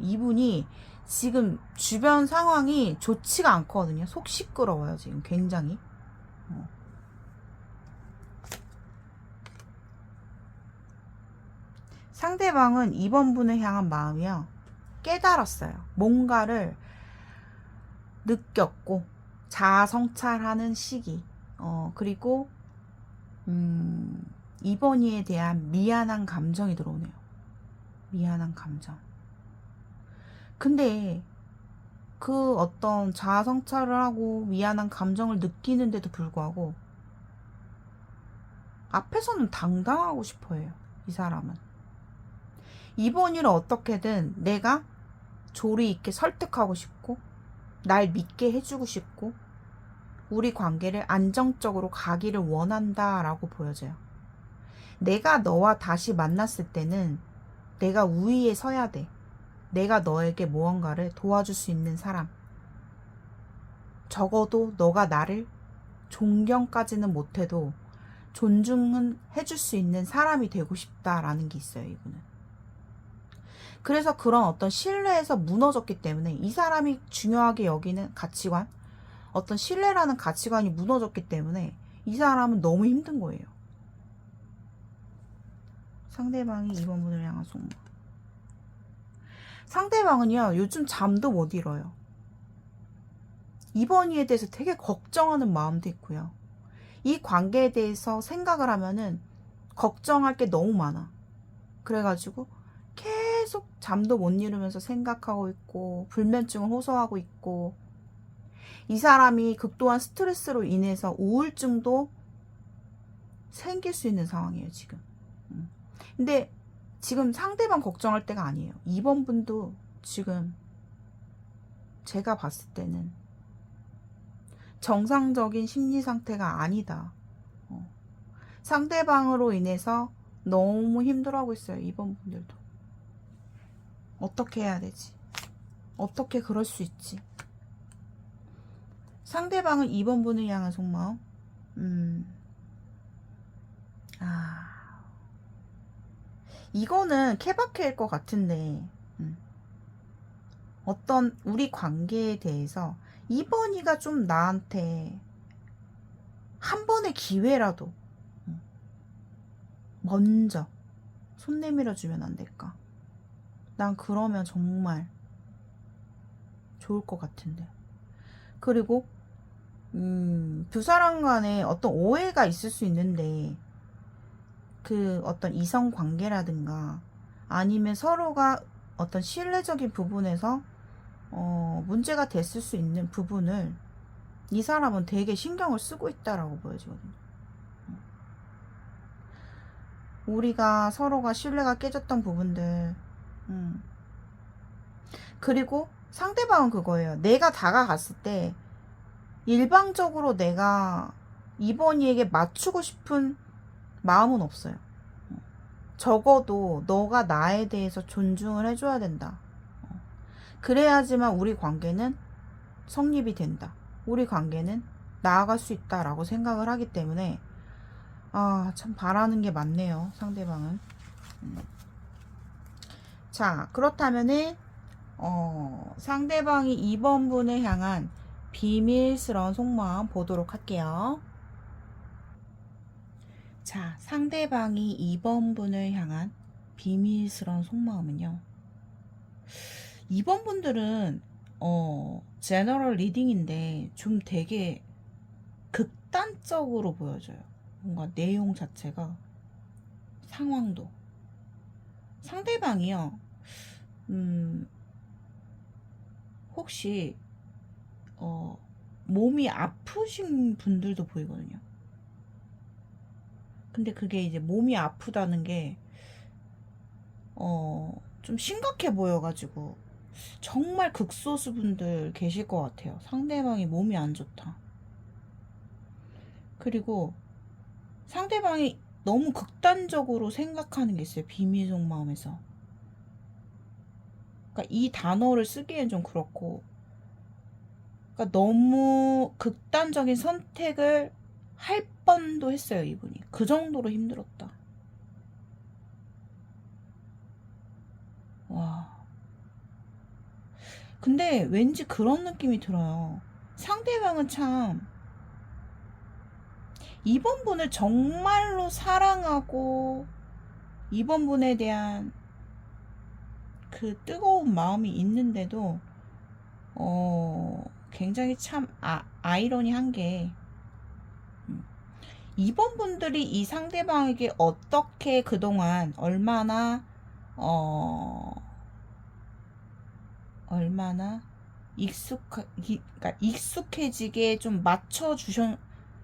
이분이 지금 주변 상황이 좋지가 않거든요. 속 시끄러워요, 지금 굉장히. 상대방은 이번 분을 향한 마음이요, 깨달았어요. 뭔가를 느꼈고 자아 성찰하는 시기. 그리고 이번이에 대한 미안한 감정이 들어오네요. 미안한 감정. 근데 그 어떤 자아 성찰을 하고 미안한 감정을 느끼는데도 불구하고 앞에서는 당당하고 싶어해요, 이 사람은. 이번 일을 어떻게든 내가 조리 있게 설득하고 싶고, 날 믿게 해주고 싶고, 우리 관계를 안정적으로 가기를 원한다라고 보여져요. 내가 너와 다시 만났을 때는 내가 우위에 서야 돼. 내가 너에게 무언가를 도와줄 수 있는 사람. 적어도 너가 나를 존경까지는 못해도 존중은 해줄 수 있는 사람이 되고 싶다라는 게 있어요, 이분은. 그래서 그런 어떤 신뢰에서 무너졌기 때문에 이 사람이 중요하게 여기는 가치관, 어떤 신뢰라는 가치관이 무너졌기 때문에 이 사람은 너무 힘든 거예요. 상대방이 이번 분을 향한 속마. 상대방은요, 요즘 잠도 못 이뤄요. 이번이에 대해서 되게 걱정하는 마음도 있고요. 이 관계에 대해서 생각을 하면은 걱정할 게 너무 많아. 그래가지고 계속 잠도 못 이루면서 생각하고 있고, 불면증을 호소하고 있고, 이 사람이 극도한 스트레스로 인해서 우울증도 생길 수 있는 상황이에요, 지금. 근데 지금 상대방 걱정할 때가 아니에요. 이번 분도 지금 제가 봤을 때는 정상적인 심리 상태가 아니다. 상대방으로 인해서 너무 힘들어하고 있어요, 이번 분들도. 어떻게 해야 되지? 어떻게 그럴 수 있지? 상대방은 이번 분을 향한 속마음. 이거는 케바케일 것 같은데, 어떤 우리 관계에 대해서 이번이가 좀 나한테 한 번의 기회라도 먼저 손 내밀어 주면 안 될까? 난 그러면 정말 좋을 것 같은데. 그리고 두 사람 간에 어떤 오해가 있을 수 있는데, 그 어떤 이성 관계라든가 아니면 서로가 어떤 신뢰적인 부분에서 문제가 됐을 수 있는 부분을 이 사람은 되게 신경을 쓰고 있다라고 보여지거든요. 우리가 서로가 신뢰가 깨졌던 부분들, 그리고 상대방은 그거예요. 내가 다가갔을 때 일방적으로 내가 이번이에게 맞추고 싶은 마음은 없어요. 적어도 너가 나에 대해서 존중을 해줘야 된다. 그래야지만 우리 관계는 성립이 된다. 우리 관계는 나아갈 수 있다라고 생각을 하기 때문에 참 바라는 게 많네요. 상대방은. 자, 그렇다면은 상대방이 2번 분을 향한 비밀스러운 속마음 보도록 할게요. 자, 상대방이 2번 분을 향한 비밀스러운 속마음은요. 2번 분들은 제너럴 리딩인데 좀 되게 극단적으로 보여져요. 뭔가 내용 자체가, 상황도. 상대방이요. 혹시 몸이 아프신 분들도 보이거든요. 근데 그게 이제 몸이 아프다는 게 좀 심각해 보여가지고 정말 극소수 분들 계실 것 같아요. 상대방이 몸이 안 좋다. 그리고 상대방이 너무 극단적으로 생각하는 게 있어요. 비밀 속마음에서. 그러니까 이 단어를 쓰기엔 좀 그렇고, 그러니까 너무 극단적인 선택을 할 뻔도 했어요. 이분이 그 정도로 힘들었다. 와. 근데 왠지 그런 느낌이 들어요. 상대방은 참 이번 분을 정말로 사랑하고 이번 분에 대한 그 뜨거운 마음이 있는데도 굉장히 참 아이러니한 게 이번 분들이 이 상대방에게 어떻게 그동안 얼마나 그러니까 익숙해지게 좀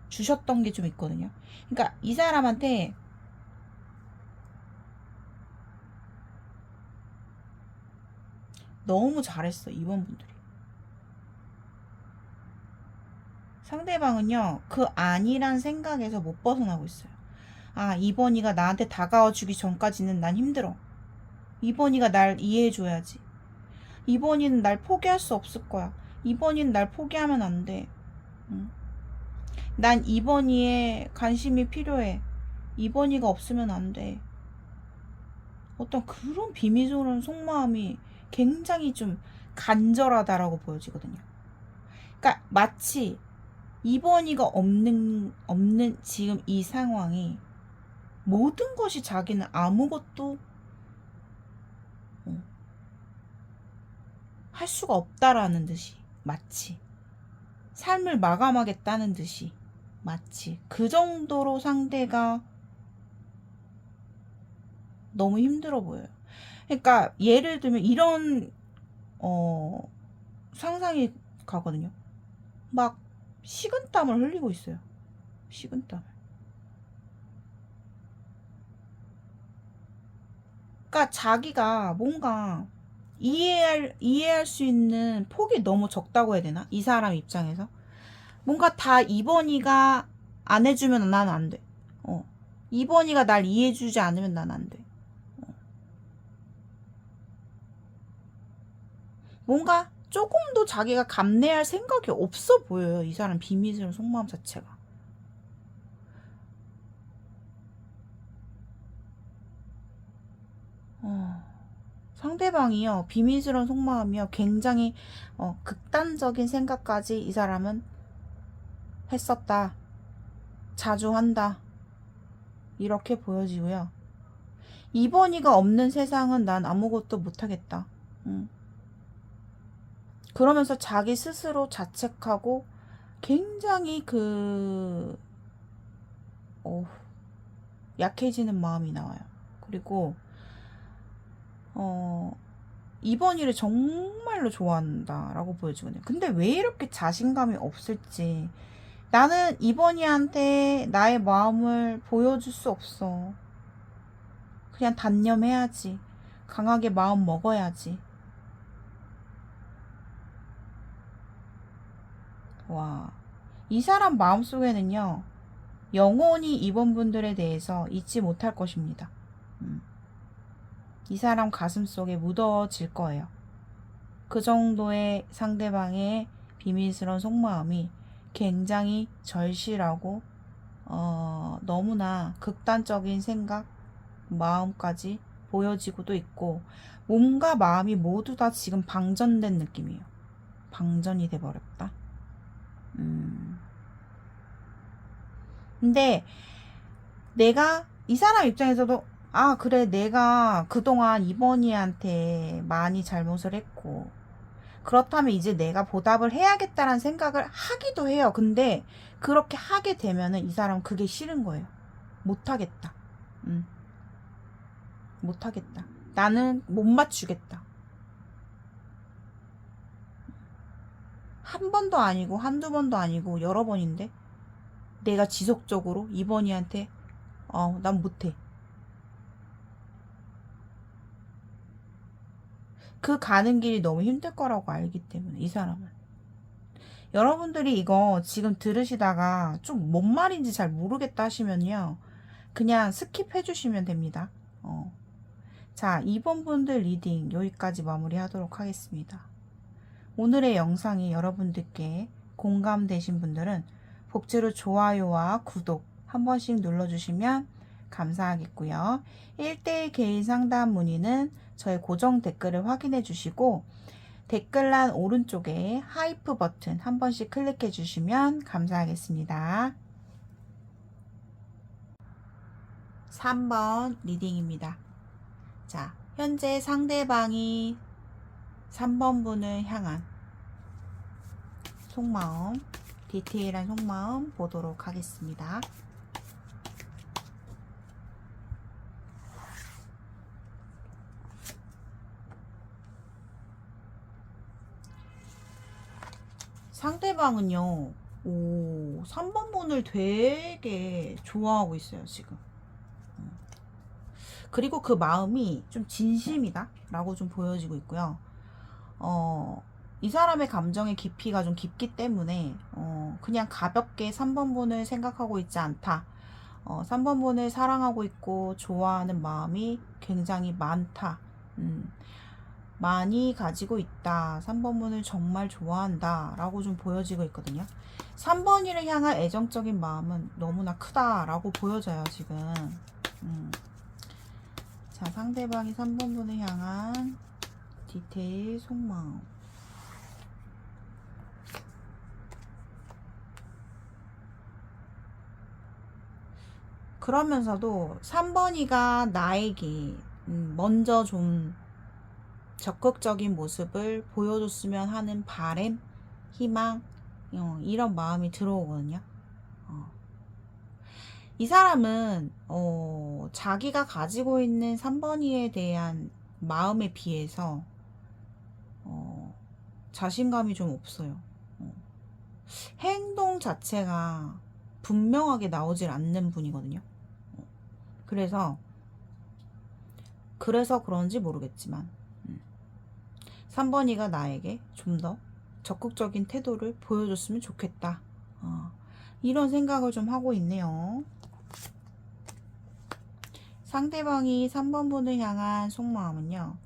주셨던 게 좀 있거든요. 그러니까 이 사람한테 너무 잘했어, 이번 분들이. 상대방은요, 그 아니란 생각에서 못 벗어나고 있어요. 이번이가 나한테 다가와 주기 전까지는 난 힘들어. 이번이가 날 이해해줘야지. 이번이는 날 포기할 수 없을 거야. 이번이는 날 포기하면 안 돼. 난 이번이에 관심이 필요해. 이번이가 없으면 안 돼. 어떤 그런 비밀스러운 속마음이 굉장히 좀 간절하다라고 보여지거든요. 그러니까 마치 이번이가 없는 지금 이 상황이 모든 것이 자기는 아무것도 할 수가 없다라는 듯이, 마치 삶을 마감하겠다는 듯이, 마치 그 정도로 상대가 너무 힘들어 보여요. 그러니까 예를 들면 이런 상상이 가거든요. 막 식은땀을 흘리고 있어요. 식은땀을. 그러니까 자기가 뭔가 이해할 수 있는 폭이 너무 적다고 해야 되나? 이 사람 입장에서. 뭔가 다 이번이가 안 해주면 난 안 돼. 이번이가 날 이해해주지 않으면 난 안 돼. 뭔가 조금도 자기가 감내할 생각이 없어 보여요. 이 사람 비밀스러운 속마음 자체가. 상대방이요, 비밀스러운 속마음이요, 굉장히 극단적인 생각까지 이 사람은 했었다. 자주 한다. 이렇게 보여지고요. 이번이가 없는 세상은 난 아무것도 못하겠다. 그러면서 자기 스스로 자책하고 굉장히 약해지는 마음이 나와요. 그리고 2번이를 정말로 좋아한다 라고 보여주거든요. 근데 왜 이렇게 자신감이 없을지. 나는 2번이한테 나의 마음을 보여줄 수 없어. 그냥 단념해야지. 강하게 마음 먹어야지. 와, 이 사람 마음속에는요, 영원히 2번 분들에 대해서 잊지 못할 것입니다. 이 사람 가슴속에 묻어질 거예요. 그 정도의 상대방의 비밀스러운 속마음이 굉장히 절실하고 너무나 극단적인 생각, 마음까지 보여지고도 있고, 몸과 마음이 모두 다 지금 방전된 느낌이에요. 방전이 돼버렸다. 근데 내가 이 사람 입장에서도 그래, 내가 그동안 이번이한테 많이 잘못을 했고, 그렇다면 이제 내가 보답을 해야겠다라는 생각을 하기도 해요. 근데 그렇게 하게 되면은 이 사람은 그게 싫은 거예요. 못하겠다. 못하겠다. 나는 못 맞추겠다. 한 번도 아니고 한두 번도 아니고 여러 번인데 내가 지속적으로 이번이한테 난 못해. 그 가는 길이 너무 힘들 거라고 알기 때문에 이 사람은. 여러분들이 이거 지금 들으시다가 좀 뭔 말인지 잘 모르겠다 하시면요, 그냥 스킵해 주시면 됩니다. 자, 2번 분들 리딩 여기까지 마무리 하도록 하겠습니다. 오늘의 영상이 여러분들께 공감되신 분들은 복제로 좋아요와 구독 한 번씩 눌러주시면 감사하겠고요. 1대1 개인 상담 문의는 저의 고정 댓글을 확인해 주시고, 댓글란 오른쪽에 하이프 버튼 한 번씩 클릭해 주시면 감사하겠습니다. 3번 리딩입니다. 자, 현재 상대방이 3번 분을 향한 속마음, 디테일한 속마음 보도록 하겠습니다. 상대방은요, 3번 분을 되게 좋아하고 있어요, 지금. 그리고 그 마음이 좀 진심이다 라고 좀 보여지고 있고요. 이 사람의 감정의 깊이가 좀 깊기 때문에 그냥 가볍게 3번 분을 생각하고 있지 않다. 3번 분을 사랑하고 있고 좋아하는 마음이 굉장히 많다. 많이 가지고 있다. 3번 분을 정말 좋아한다 라고 좀 보여지고 있거든요. 3번이를 향한 애정적인 마음은 너무나 크다 라고 보여져요, 지금. 자, 상대방이 3번 분을 향한 디테일 속마음. 그러면서도 3번이가 나에게 먼저 좀 적극적인 모습을 보여줬으면 하는 바람, 희망, 이런 마음이 들어오거든요. 이 사람은 자기가 가지고 있는 3번이에 대한 마음에 비해서 자신감이 좀 없어요. 행동 자체가 분명하게 나오질 않는 분이거든요. 그래서 그런지 모르겠지만 3번이가 나에게 좀 더 적극적인 태도를 보여줬으면 좋겠다. 이런 생각을 좀 하고 있네요. 상대방이 3번 분을 향한 속마음은요,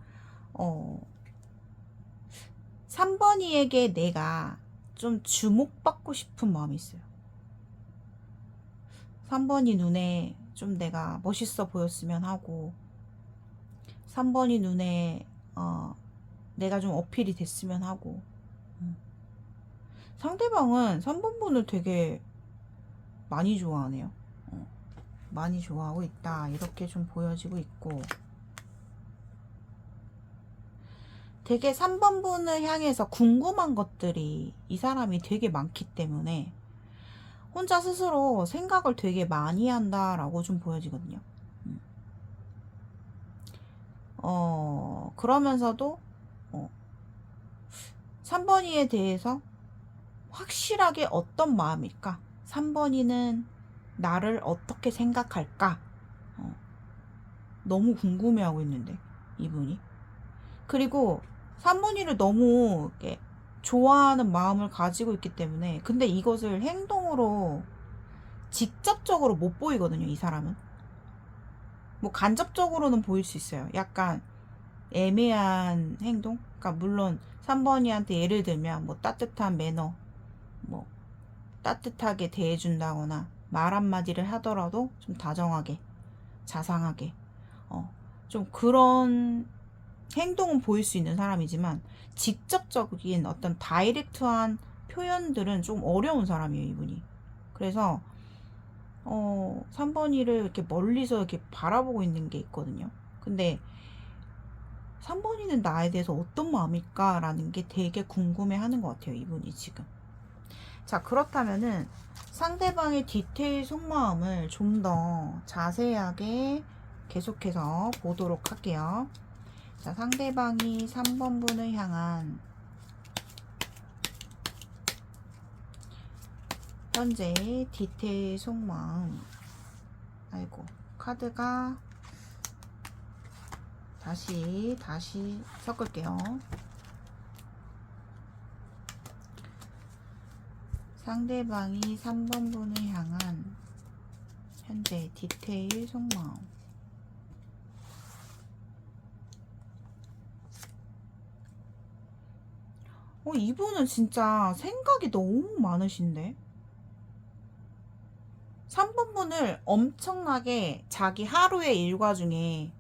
3번이에게 내가 좀 주목받고 싶은 마음이 있어요. 3번이 눈에 좀 내가 멋있어 보였으면 하고, 3번이 눈에 내가 좀 어필이 됐으면 하고. 상대방은 3번 분을 되게 많이 좋아하네요. 많이 좋아하고 있다, 이렇게 좀 보여지고 있고, 되게 3번 분을 향해서 궁금한 것들이 이 사람이 되게 많기 때문에 혼자 스스로 생각을 되게 많이 한다라고 좀 보여지거든요. 그러면서도 3번이에 대해서 확실하게 어떤 마음일까? 3번이는 나를 어떻게 생각할까? 너무 궁금해하고 있는데 이분이. 그리고 3번이를 너무 이렇게 좋아하는 마음을 가지고 있기 때문에, 근데 이것을 행동으로 직접적으로 못 보이거든요, 이 사람은. 뭐 간접적으로는 보일 수 있어요. 약간 애매한 행동? 그러니까 물론 3번이한테 예를 들면 뭐 따뜻한 매너, 뭐 따뜻하게 대해준다거나 말 한마디를 하더라도 좀 다정하게, 자상하게, 좀 그런 행동은 보일 수 있는 사람이지만, 직접적인 어떤 다이렉트한 표현들은 좀 어려운 사람이에요, 이분이. 그래서 3번이를 이렇게 멀리서 이렇게 바라보고 있는 게 있거든요. 근데 3번이는 나에 대해서 어떤 마음일까? 라는 게 되게 궁금해 하는 것 같아요, 이분이 지금. 자, 그렇다면은 상대방의 디테일 속마음을 좀 더 자세하게 계속해서 보도록 할게요. 자, 상대방이 3번 분을 향한 현재 디테일 속마음. 아이고, 카드가 다시 섞을게요. 상대방이 3번 분을 향한 현재 디테일 속마음. 이분은 진짜 생각이 너무 많으신데? 3번 분을 엄청나게 자기 하루의 일과 중에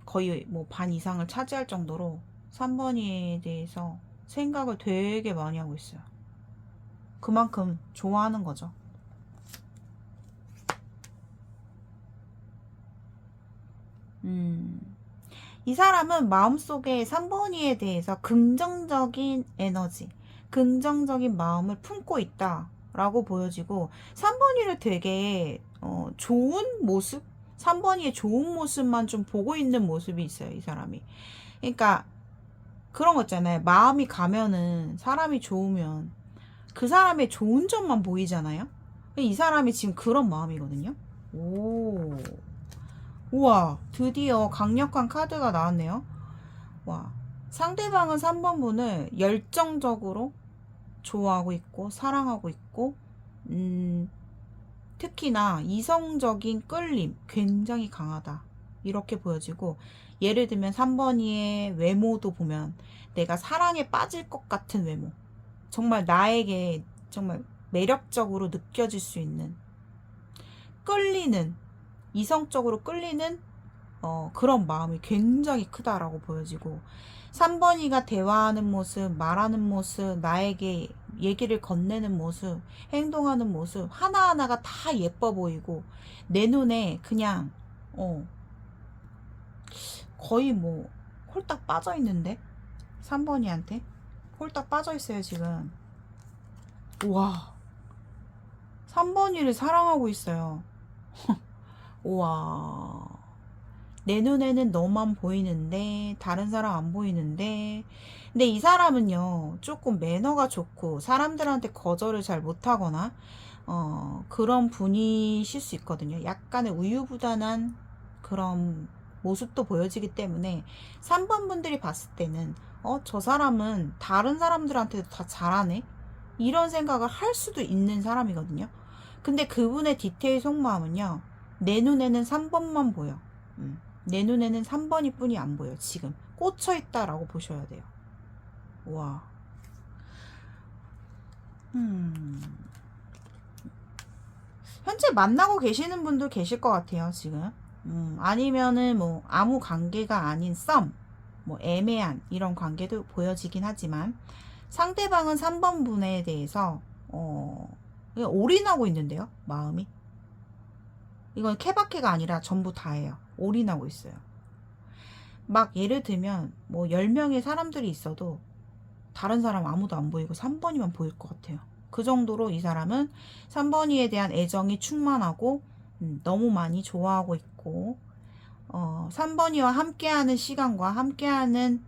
거의 뭐 반 이상을 차지할 정도로 3번이에 대해서 생각을 되게 많이 하고 있어요. 그만큼 좋아하는 거죠. 이 사람은 마음속에 3번이에 대해서 긍정적인 에너지, 긍정적인 마음을 품고 있다라고 보여지고, 3번이를 되게 좋은 모습? 3번이의 좋은 모습만 좀 보고 있는 모습이 있어요, 이 사람이. 그러니까 그런 거 있잖아요. 마음이 가면은, 사람이 좋으면 그 사람의 좋은 점만 보이잖아요. 이 사람이 지금 그런 마음이거든요. 오, 우와, 드디어 강력한 카드가 나왔네요. 와, 상대방은 3번 분을 열정적으로 좋아하고 있고 사랑하고 있고, 특히나 이성적인 끌림 굉장히 강하다, 이렇게 보여지고, 예를 들면 3번이의 외모도 보면 내가 사랑에 빠질 것 같은 외모, 정말 나에게 정말 매력적으로 느껴질 수 있는, 끌리는, 이성적으로 끌리는 그런 마음이 굉장히 크다라고 보여지고, 3번이가 대화하는 모습, 말하는 모습, 나에게 얘기를 건네는 모습, 행동하는 모습 하나하나가 다 예뻐 보이고, 내 눈에 그냥 거의 뭐 홀딱 빠져 있는데, 3번이한테 홀딱 빠져 있어요 지금. 우와, 3번이를 사랑하고 있어요. 우와, 내 눈에는 너만 보이는데 다른 사람 안 보이는데. 근데 이 사람은요, 조금 매너가 좋고 사람들한테 거절을 잘 못하거나 그런 분이실 수 있거든요. 약간의 우유부단한 그런 모습도 보여지기 때문에 3번 분들이 봤을 때는 저 사람은 다른 사람들한테도 다 잘하네, 이런 생각을 할 수도 있는 사람이거든요. 근데 그분의 디테일 속마음은요, 내 눈에는 3번만 보여. 내 눈에는 3번이 뿐이 안 보여. 지금 꽂혀 있다라고 보셔야 돼요. 와. 현재 만나고 계시는 분도 계실 것 같아요, 지금. 아니면은 뭐 아무 관계가 아닌 썸, 뭐 애매한 이런 관계도 보여지긴 하지만, 상대방은 3번 분에 대해서 그냥 올인하고 있는데요, 마음이. 이건 케바케가 아니라 전부 다예요. 올인하고 있어요. 막 예를 들면 뭐 10명의 사람들이 있어도 다른 사람 아무도 안 보이고 3번이만 보일 것 같아요. 그 정도로 이 사람은 3번이에 대한 애정이 충만하고 너무 많이 좋아하고 있고 3번이와 함께하는 시간과 함께하는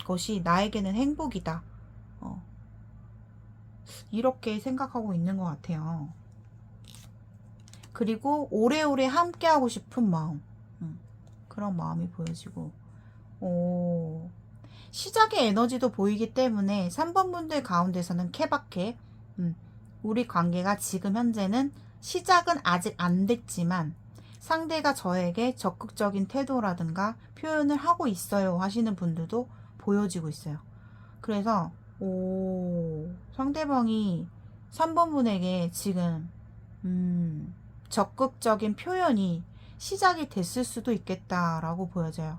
것이 나에게는 행복이다. 이렇게 생각하고 있는 것 같아요. 그리고 오래오래 함께하고 싶은 마음, 그런 마음이 보여지고, 시작의 에너지도 보이기 때문에 3번 분들 가운데서는 케바케, 우리 관계가 지금 현재는 시작은 아직 안 됐지만 상대가 저에게 적극적인 태도라든가 표현을 하고 있어요 하시는 분들도 보여지고 있어요. 그래서 상대방이 3번 분에게 지금 적극적인 표현이 시작이 됐을 수도 있겠다라고 보여져요.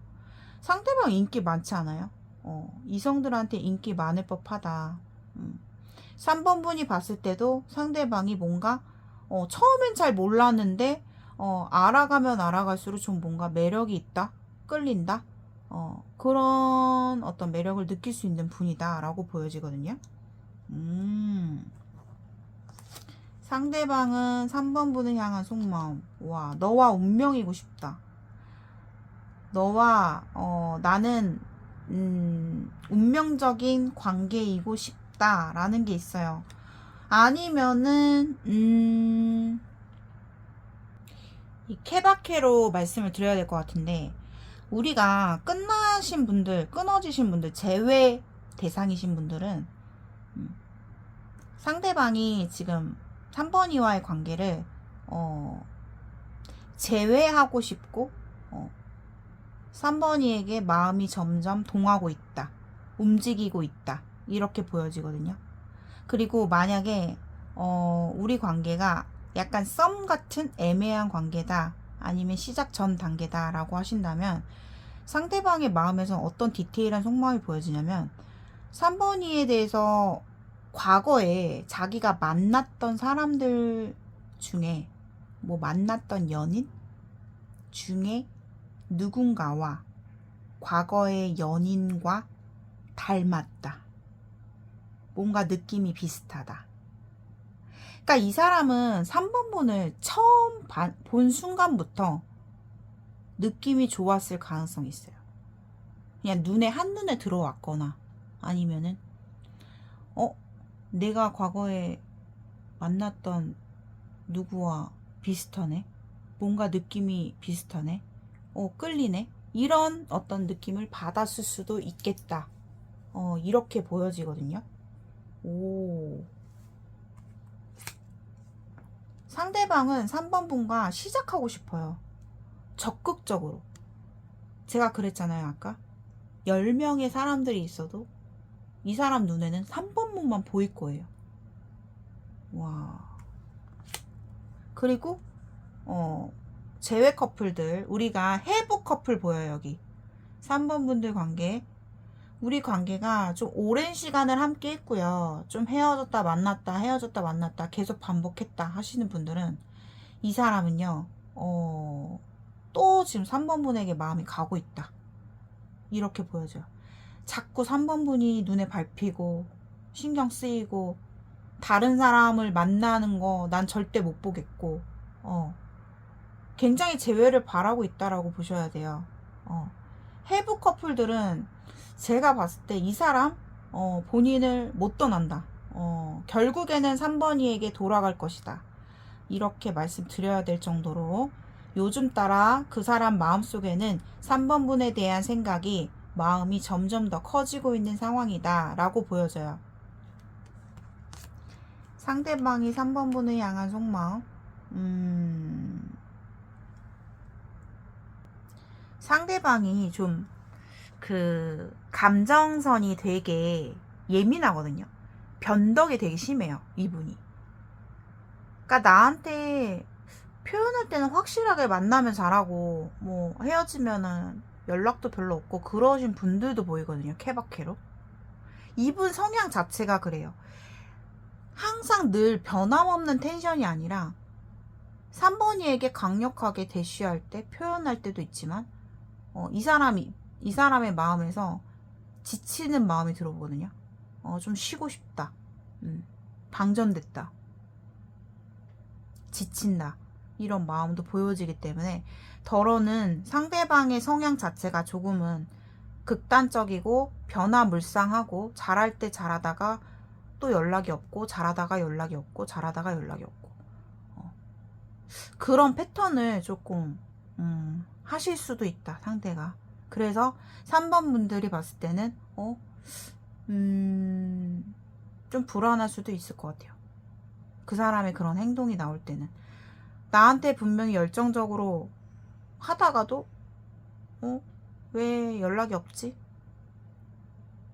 상대방 인기 많지 않아요? 이성들한테 인기 많을 법하다. 3번 분이 봤을 때도 상대방이 뭔가 처음엔 잘 몰랐는데 알아가면 알아갈수록 좀 뭔가 매력이 있다, 끌린다, 그런 어떤 매력을 느낄 수 있는 분이다 라고 보여지거든요. 상대방은 3번 분을 향한 속마음, 와, 너와 운명이고 싶다. 너와 나는 운명적인 관계이고 싶다라는 게 있어요. 아니면은 이 케바케로 말씀을 드려야 될 것 같은데, 우리가 끝나신 분들, 끊어지신 분들, 재회 대상이신 분들은 상대방이 지금 3번이와의 관계를 재회하고 싶고 3번이에게 마음이 점점 동하고 있다, 움직이고 있다, 이렇게 보여지거든요. 그리고 만약에 우리 관계가 약간 썸 같은 애매한 관계다, 아니면 시작 전 단계다 라고 하신다면 상대방의 마음에서 어떤 디테일한 속마음이 보여지냐면 3번이에 대해서 과거에 자기가 만났던 사람들 중에 만났던 연인 중에 누군가와 과거의 연인과 닮았다. 뭔가 느낌이 비슷하다. 그러니까 이 사람은 3번 분을 처음 본 순간부터 느낌이 좋았을 가능성이 있어요. 그냥 눈에 한눈에 들어왔거나 아니면은 내가 과거에 만났던 누구와 비슷하네, 뭔가 느낌이 비슷하네, 끌리네, 이런 어떤 느낌을 받았을 수도 있겠다, 이렇게 보여지거든요. 상대방은 3번 분과 시작하고 싶어요. 적극적으로. 제가 그랬잖아요, 아까. 10명의 사람들이 있어도 이 사람 눈에는 3번 분만 보일 거예요. 와. 그리고 재회 커플들, 우리가 해부 커플 보여요. 여기 3번 분들 관계, 우리 관계가 좀 오랜 시간을 함께 했고요, 좀 헤어졌다 만났다 헤어졌다 만났다 계속 반복했다 하시는 분들은 이 사람은요 또 지금 3번 분에게 마음이 가고 있다, 이렇게 보여져요. 자꾸 3번 분이 눈에 밟히고 신경 쓰이고 다른 사람을 만나는 거 난 절대 못 보겠고 굉장히 재회를 바라고 있다라고 보셔야 돼요. 해부 커플들은 제가 봤을 때 이 사람 본인을 못 떠난다, 결국에는 3번이에게 돌아갈 것이다, 이렇게 말씀드려야 될 정도로 요즘 따라 그 사람 마음속에는 3번 분에 대한 생각이, 마음이 점점 더 커지고 있는 상황이다 라고 보여져요. 상대방이 3번 분을 향한 속마음, 상대방이 좀 감정선이 되게 예민하거든요. 변덕이 되게 심해요, 이분이. 그러니까 나한테 표현할 때는 확실하게 만나면 잘하고 헤어지면은 연락도 별로 없고 그러신 분들도 보이거든요, 케바케로. 이분 성향 자체가 그래요. 항상 늘 변함없는 텐션이 아니라 3번이에게 강력하게 대쉬할 때, 표현할 때도 있지만 이 사람의 마음에서 지치는 마음이 들어오거든요. 좀 쉬고 싶다, 방전됐다, 지친다, 이런 마음도 보여지기 때문에 덜어는 상대방의 성향 자체가 조금은 극단적이고 변화물상하고, 잘할 때 잘하다가 또 연락이 없고, 잘하다가 연락이 없고, 잘하다가 연락이 없고, 그런 패턴을 조금 하실 수도 있다, 상대가. 그래서 3번 분들이 봤을 때는 좀 불안할 수도 있을 것 같아요. 그 사람의 그런 행동이 나올 때는 나한테 분명히 열정적으로 하다가도 왜 연락이 없지?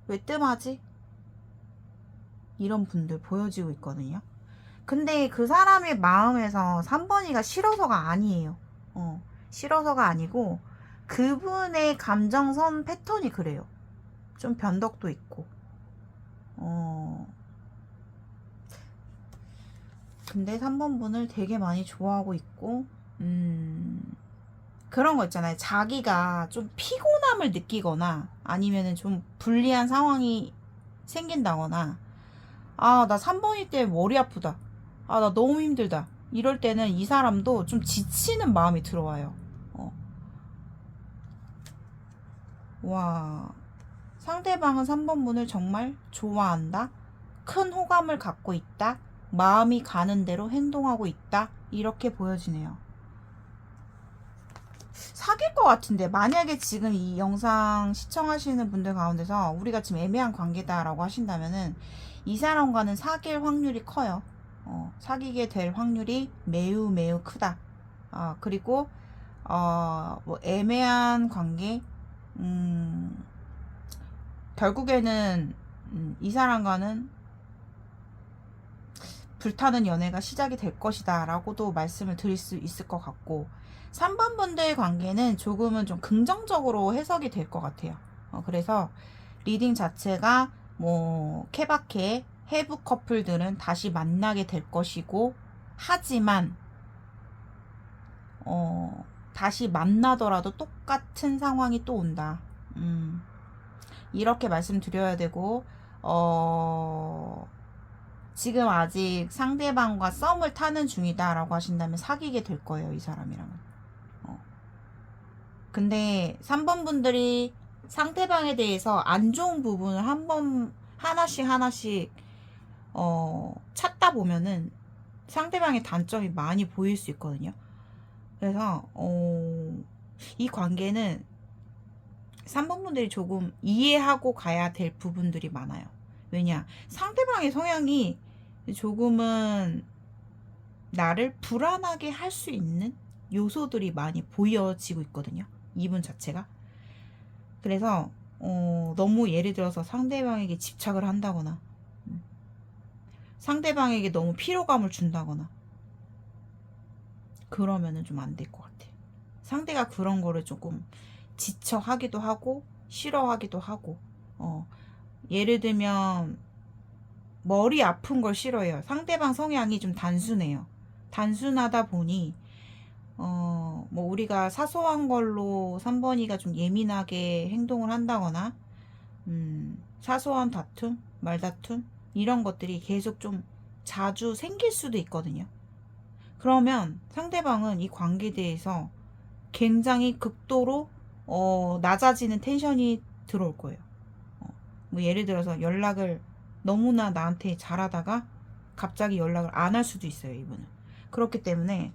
왜 뜸하지? 이런 분들 보여지고 있거든요. 근데 그 사람의 마음에서 3번이가 싫어서가 아니에요. 싫어서가 아니고 그분의 감정선 패턴이 그래요. 좀 변덕도 있고. 근데 3번 분을 되게 많이 좋아하고 있고, 그런 거 있잖아요. 자기가 좀 피곤함을 느끼거나 아니면은 좀 불리한 상황이 생긴다거나, 아, 나 3번이 때문에 머리 아프다, 아, 나 너무 힘들다, 이럴 때는 이 사람도 좀 지치는 마음이 들어와요. 와, 상대방은 3번 분을 정말 좋아한다, 큰 호감을 갖고 있다, 마음이 가는 대로 행동하고 있다, 이렇게 보여지네요. 사귈 것 같은데, 만약에 지금 이 영상 시청하시는 분들 가운데서 우리가 지금 애매한 관계다라고 하신다면은 이 사람과는 사귈 확률이 커요. 사귀게 될 확률이 매우 매우 크다. 그리고 뭐 애매한 관계, 결국에는 이 사람과는 불타는 연애가 시작이 될 것이다 라고도 말씀을 드릴 수 있을 것 같고, 3번 분들의 관계는 조금은 좀 긍정적으로 해석이 될 것 같아요. 그래서 리딩 자체가 뭐 케바케 해부 커플들은 다시 만나게 될 것이고, 하지만 다시 만나더라도 똑같은 상황이 또 온다, 이렇게 말씀드려야 되고, 지금 아직 상대방과 썸을 타는 중이다 라고 하신다면 사귀게 될 거예요, 이 사람이랑은. 근데 3번 분들이 상대방에 대해서 안 좋은 부분을 하나씩 찾다 보면은 상대방의 단점이 많이 보일 수 있거든요. 그래서 이 관계는 3번 분들이 조금 이해하고 가야 될 부분들이 많아요. 왜냐, 상대방의 성향이 조금은 나를 불안하게 할 수 있는 요소들이 많이 보여지고 있거든요, 이분 자체가. 그래서 너무 예를 들어서 상대방에게 집착을 한다거나, 상대방에게 너무 피로감을 준다거나, 그러면은 좀 안 될 것 같아요. 상대가 그런 거를 조금 지쳐하기도 하고 싫어하기도 하고, 예를 들면 머리 아픈 걸 싫어해요. 상대방 성향이 좀 단순해요. 단순하다 보니 뭐 우리가 사소한 걸로 3번이가 좀 예민하게 행동을 한다거나, 사소한 다툼, 말다툼, 이런 것들이 계속 좀 자주 생길 수도 있거든요. 그러면 상대방은 이 관계에 대해서 굉장히 극도로 낮아지는 텐션이 들어올 거예요. 뭐 예를 들어서 연락을 너무나 나한테 잘하다가 갑자기 연락을 안 할 수도 있어요, 이분은. 그렇기 때문에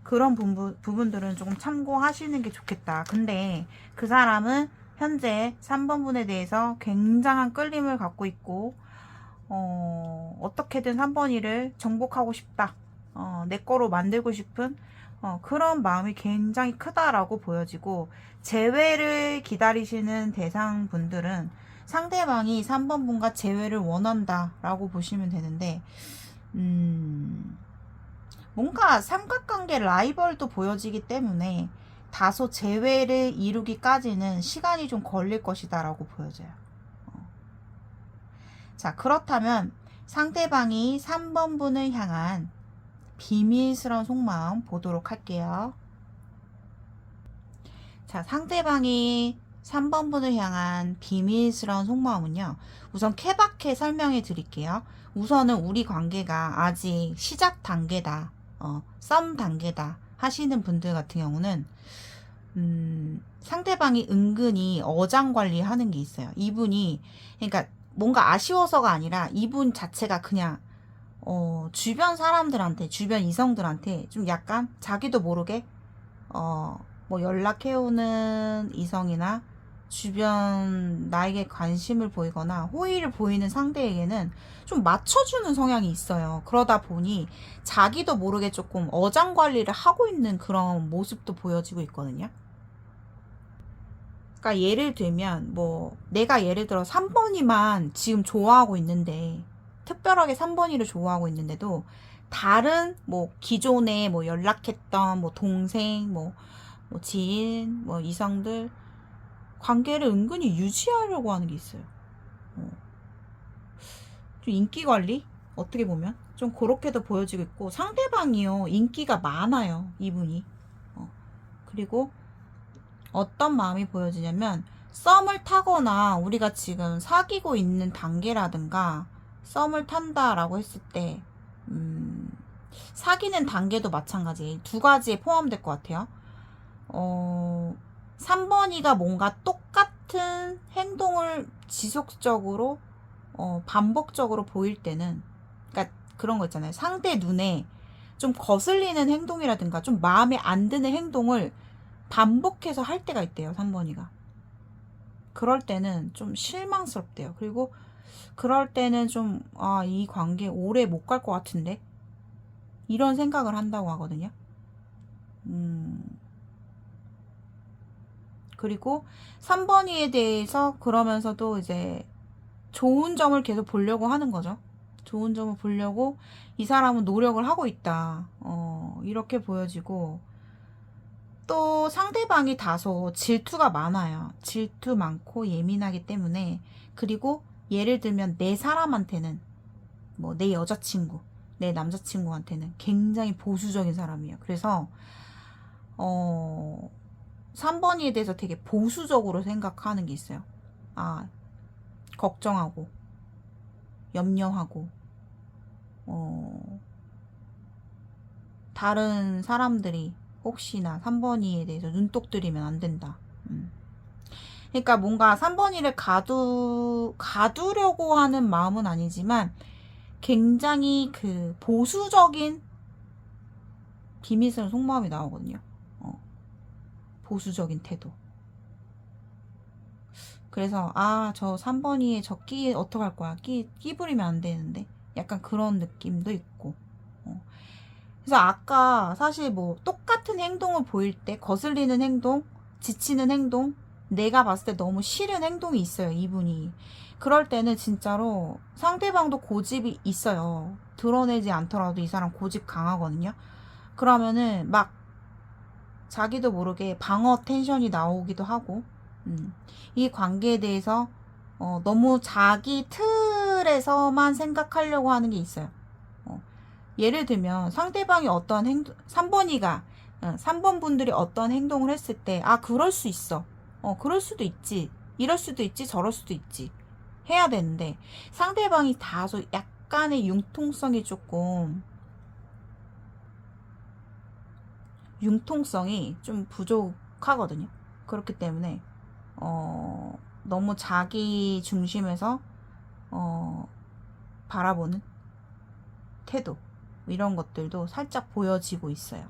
그런 부분들은 조금 참고하시는 게 좋겠다. 근데 그 사람은 현재 3번 분에 대해서 굉장한 끌림을 갖고 있고, 어떻게든 3번이를 정복하고 싶다, 내 거로 만들고 싶은 그런 마음이 굉장히 크다라고 보여지고, 재회를 기다리시는 대상 분들은 상대방이 3번 분과 재회를 원한다 라고 보시면 되는데, 뭔가 삼각관계 라이벌도 보여지기 때문에 다소 재회를 이루기까지는 시간이 좀 걸릴 것이다 라고 보여져요. 자, 그렇다면 상대방이 3번 분을 향한 비밀스러운 속마음 보도록 할게요. 자, 상대방이 3번분을 향한 비밀스러운 속마음은요. 우선 케바케 설명해 드릴게요. 우선은 우리 관계가 아직 시작 단계다, 썸 단계다 하시는 분들 같은 경우는 상대방이 은근히 어장 관리하는 게 있어요. 이분이 그러니까 뭔가 아쉬워서가 아니라 이분 자체가 그냥 주변 사람들한테, 주변 이성들한테 좀 약간 자기도 모르게 뭐 연락해오는 이성이나 주변 나에게 관심을 보이거나 호의를 보이는 상대에게는 좀 맞춰주는 성향이 있어요. 그러다 보니 자기도 모르게 조금 어장 관리를 하고 있는 그런 모습도 보여지고 있거든요. 그러니까 예를 들면 뭐 내가 예를 들어 3번이만 지금 좋아하고 있는데, 특별하게 3번이를 좋아하고 있는데도 다른 뭐 기존에 뭐 연락했던 뭐 동생 뭐 지인 뭐 이성들 관계를 은근히 유지하려고 하는 게 있어요. 좀 인기 관리? 어떻게 보면 좀 그렇게도 보여지고 있고, 상대방이요 인기가 많아요 이분이. 그리고 어떤 마음이 보여지냐면, 썸을 타거나 우리가 지금 사귀고 있는 단계라든가 썸을 탄다라고 했을 때 사귀는 단계도 마찬가지 두 가지에 포함될 것 같아요. 3번이가 뭔가 똑같은 행동을 지속적으로 반복적으로 보일 때는, 그러니까 그런 거 있잖아요. 상대 눈에 좀 거슬리는 행동이라든가 좀 마음에 안 드는 행동을 반복해서 할 때가 있대요, 3번이가. 그럴 때는 좀 실망스럽대요. 그리고 그럴 때는 좀, 이 관계 오래 못 갈 것 같은데? 이런 생각을 한다고 하거든요. 그리고 3번이에 대해서 그러면서도 이제 좋은 점을 계속 보려고 하는 거죠. 좋은 점을 보려고 이 사람은 노력을 하고 있다. 이렇게 보여지고, 또 상대방이 다소 질투가 많아요. 질투 많고 예민하기 때문에. 그리고 예를 들면 내 사람한테는, 뭐 내 여자친구, 내 남자친구한테는 굉장히 보수적인 사람이에요. 그래서 3번이에 대해서 되게 보수적으로 생각하는 게 있어요. 걱정하고 염려하고 다른 사람들이 혹시나 3번이에 대해서 눈독 들이면 안 된다. 그러니까 뭔가 3번이를 가두려고 하는 마음은 아니지만 굉장히 그 보수적인 비밀스러운 속마음이 나오거든요. 보수적인 태도. 그래서 저 3번이에 저 끼 어떡할 거야. 끼 부리면 안 되는데. 약간 그런 느낌도 있고. 그래서 아까 사실 뭐 똑같은 행동을 보일 때 거슬리는 행동, 지치는 행동, 내가 봤을 때 너무 싫은 행동이 있어요, 이분이. 그럴 때는 진짜로 상대방도 고집이 있어요. 드러내지 않더라도 이 사람 고집 강하거든요. 그러면은 막 자기도 모르게 방어 텐션이 나오기도 하고, 이 관계에 대해서 너무 자기 틀에서만 생각하려고 하는 게 있어요. 예를 들면 상대방이 어떤 3번 분들이 어떤 행동을 했을 때, 그럴 수 있어. 그럴 수도 있지. 이럴 수도 있지. 저럴 수도 있지. 해야 되는데, 상대방이 다소 약간의 융통성이 좀 부족하거든요. 그렇기 때문에 너무 자기 중심에서 바라보는 태도, 이런 것들도 살짝 보여지고 있어요.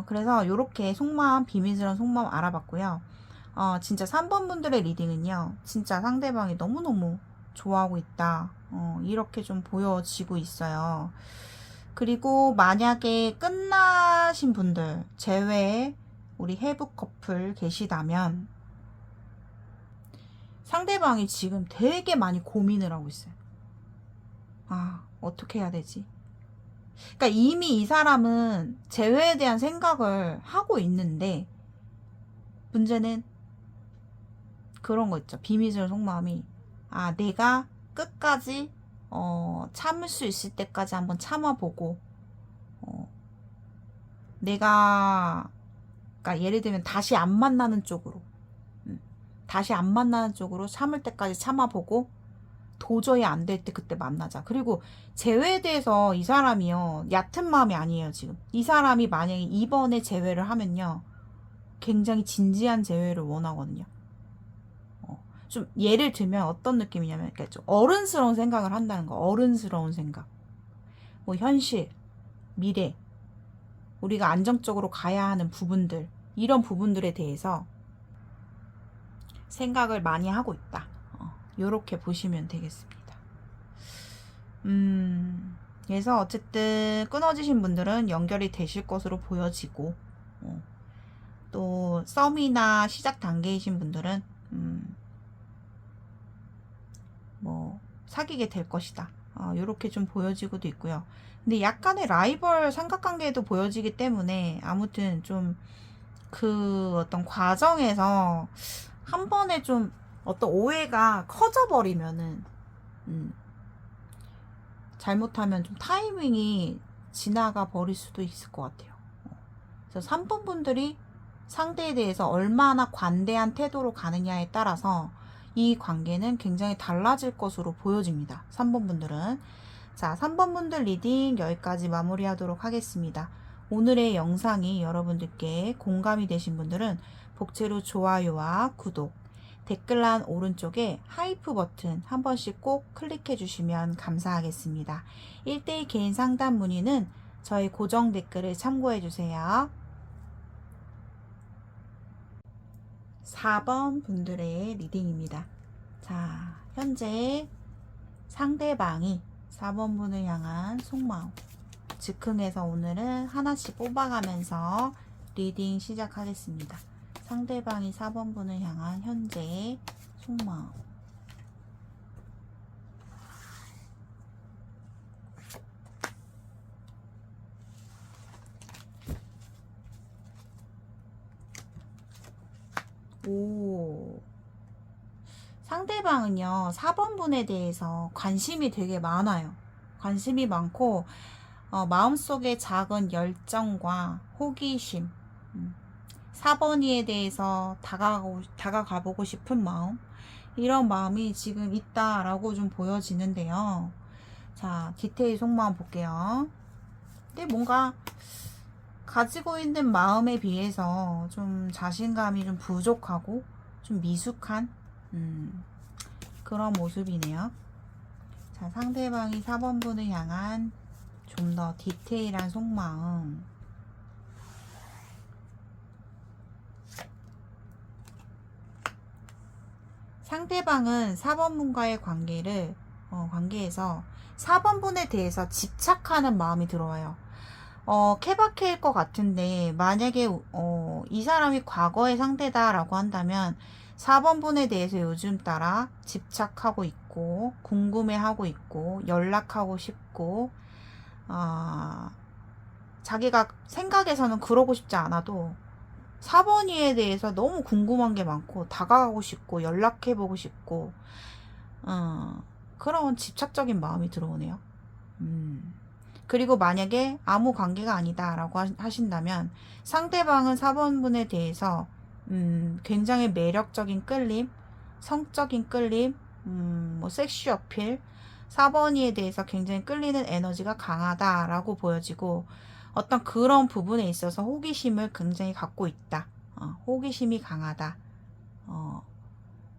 그래서 이렇게 속마음, 비밀스러운 속마음 알아봤고요. 진짜 3번 분들의 리딩은요, 진짜 상대방이 너무너무 좋아하고 있다. 이렇게 좀 보여지고 있어요. 그리고 만약에 끝나신 분들 제외에 우리 해북 커플 계시다면, 상대방이 지금 되게 많이 고민을 하고 있어요. 어떻게 해야 되지? 그러니까 이미 이 사람은 재회에 대한 생각을 하고 있는데, 문제는 그런 거 있죠. 비밀스러운 속마음이, 내가 끝까지 참을 수 있을 때까지 한번 참아보고, 내가, 그러니까 예를 들면 다시 안 만나는 쪽으로, 다시 안 만나는 쪽으로 참을 때까지 참아보고 도저히 안 될 때 그때 만나자. 그리고 재회에 대해서 이 사람이요, 얕은 마음이 아니에요. 지금 이 사람이 만약에 이번에 재회를 하면요, 굉장히 진지한 재회를 원하거든요. 좀 예를 들면 어떤 느낌이냐면, 그러니까 좀 어른스러운 생각을 한다는 거. 어른스러운 생각, 뭐 현실, 미래, 우리가 안정적으로 가야 하는 부분들, 이런 부분들에 대해서 생각을 많이 하고 있다. 요렇게 보시면 되겠습니다. 그래서 어쨌든 끊어지신 분들은 연결이 되실 것으로 보여지고, 또 썸이나 시작 단계이신 분들은 뭐 사귀게 될 것이다. 요렇게 좀 보여지고도 있고요. 근데 약간의 라이벌 삼각관계도 보여지기 때문에 아무튼 좀 그 어떤 과정에서 한 번에 좀 어떤 오해가 커져버리면은 잘못하면 좀 타이밍이 지나가 버릴 수도 있을 것 같아요. 그래서 3번 분들이 상대에 대해서 얼마나 관대한 태도로 가느냐에 따라서 이 관계는 굉장히 달라질 것으로 보여집니다. 3번 분들은. 자, 3번 분들 리딩 여기까지 마무리하도록 하겠습니다. 오늘의 영상이 여러분들께 공감이 되신 분들은 복채로 좋아요와 구독, 댓글란 오른쪽에 하이프 버튼 한 번씩 꼭 클릭해 주시면 감사하겠습니다. 1대1 개인 상담 문의는 저희 고정 댓글을 참고해 주세요. 4번 분들의 리딩입니다. 자, 현재 상대방이 4번 분을 향한 속마음, 즉흥해서 오늘은 하나씩 뽑아가면서 리딩 시작하겠습니다. 상대방이 4번 분을 향한 현재 속마음. 오, 상대방은요 4번 분에 대해서 관심이 되게 많아요. 관심이 많고 마음속에 작은 열정과 호기심, 4번이에 대해서 다가가보고 싶은 마음, 이런 마음이 지금 있다라고 좀 보여지는데요. 자, 디테일 속마음 볼게요. 근데 뭔가 가지고 있는 마음에 비해서 좀 자신감이 좀 부족하고 좀 미숙한 그런 모습이네요. 자, 상대방이 4번 분을 향한 좀 더 디테일한 속마음. 상대방은 4번 분과의 관계에서 4번 분에 대해서 집착하는 마음이 들어와요. 케바케일 것 같은데, 만약에 이 사람이 과거의 상대다라고 한다면 4번 분에 대해서 요즘 따라 집착하고 있고 궁금해하고 있고 연락하고 싶고, 자기가 생각에서는 그러고 싶지 않아도 4번이에 대해서 너무 궁금한 게 많고 다가가고 싶고 연락해보고 싶고, 그런 집착적인 마음이 들어오네요. 그리고 만약에 아무 관계가 아니다 라고 하신다면 상대방은 4번 분에 대해서 굉장히 매력적인 끌림, 성적인 끌림, 뭐 섹시 어필, 4번이에 대해서 굉장히 끌리는 에너지가 강하다라고 보여지고, 어떤 그런 부분에 있어서 호기심을 굉장히 갖고 있다. 호기심이 강하다.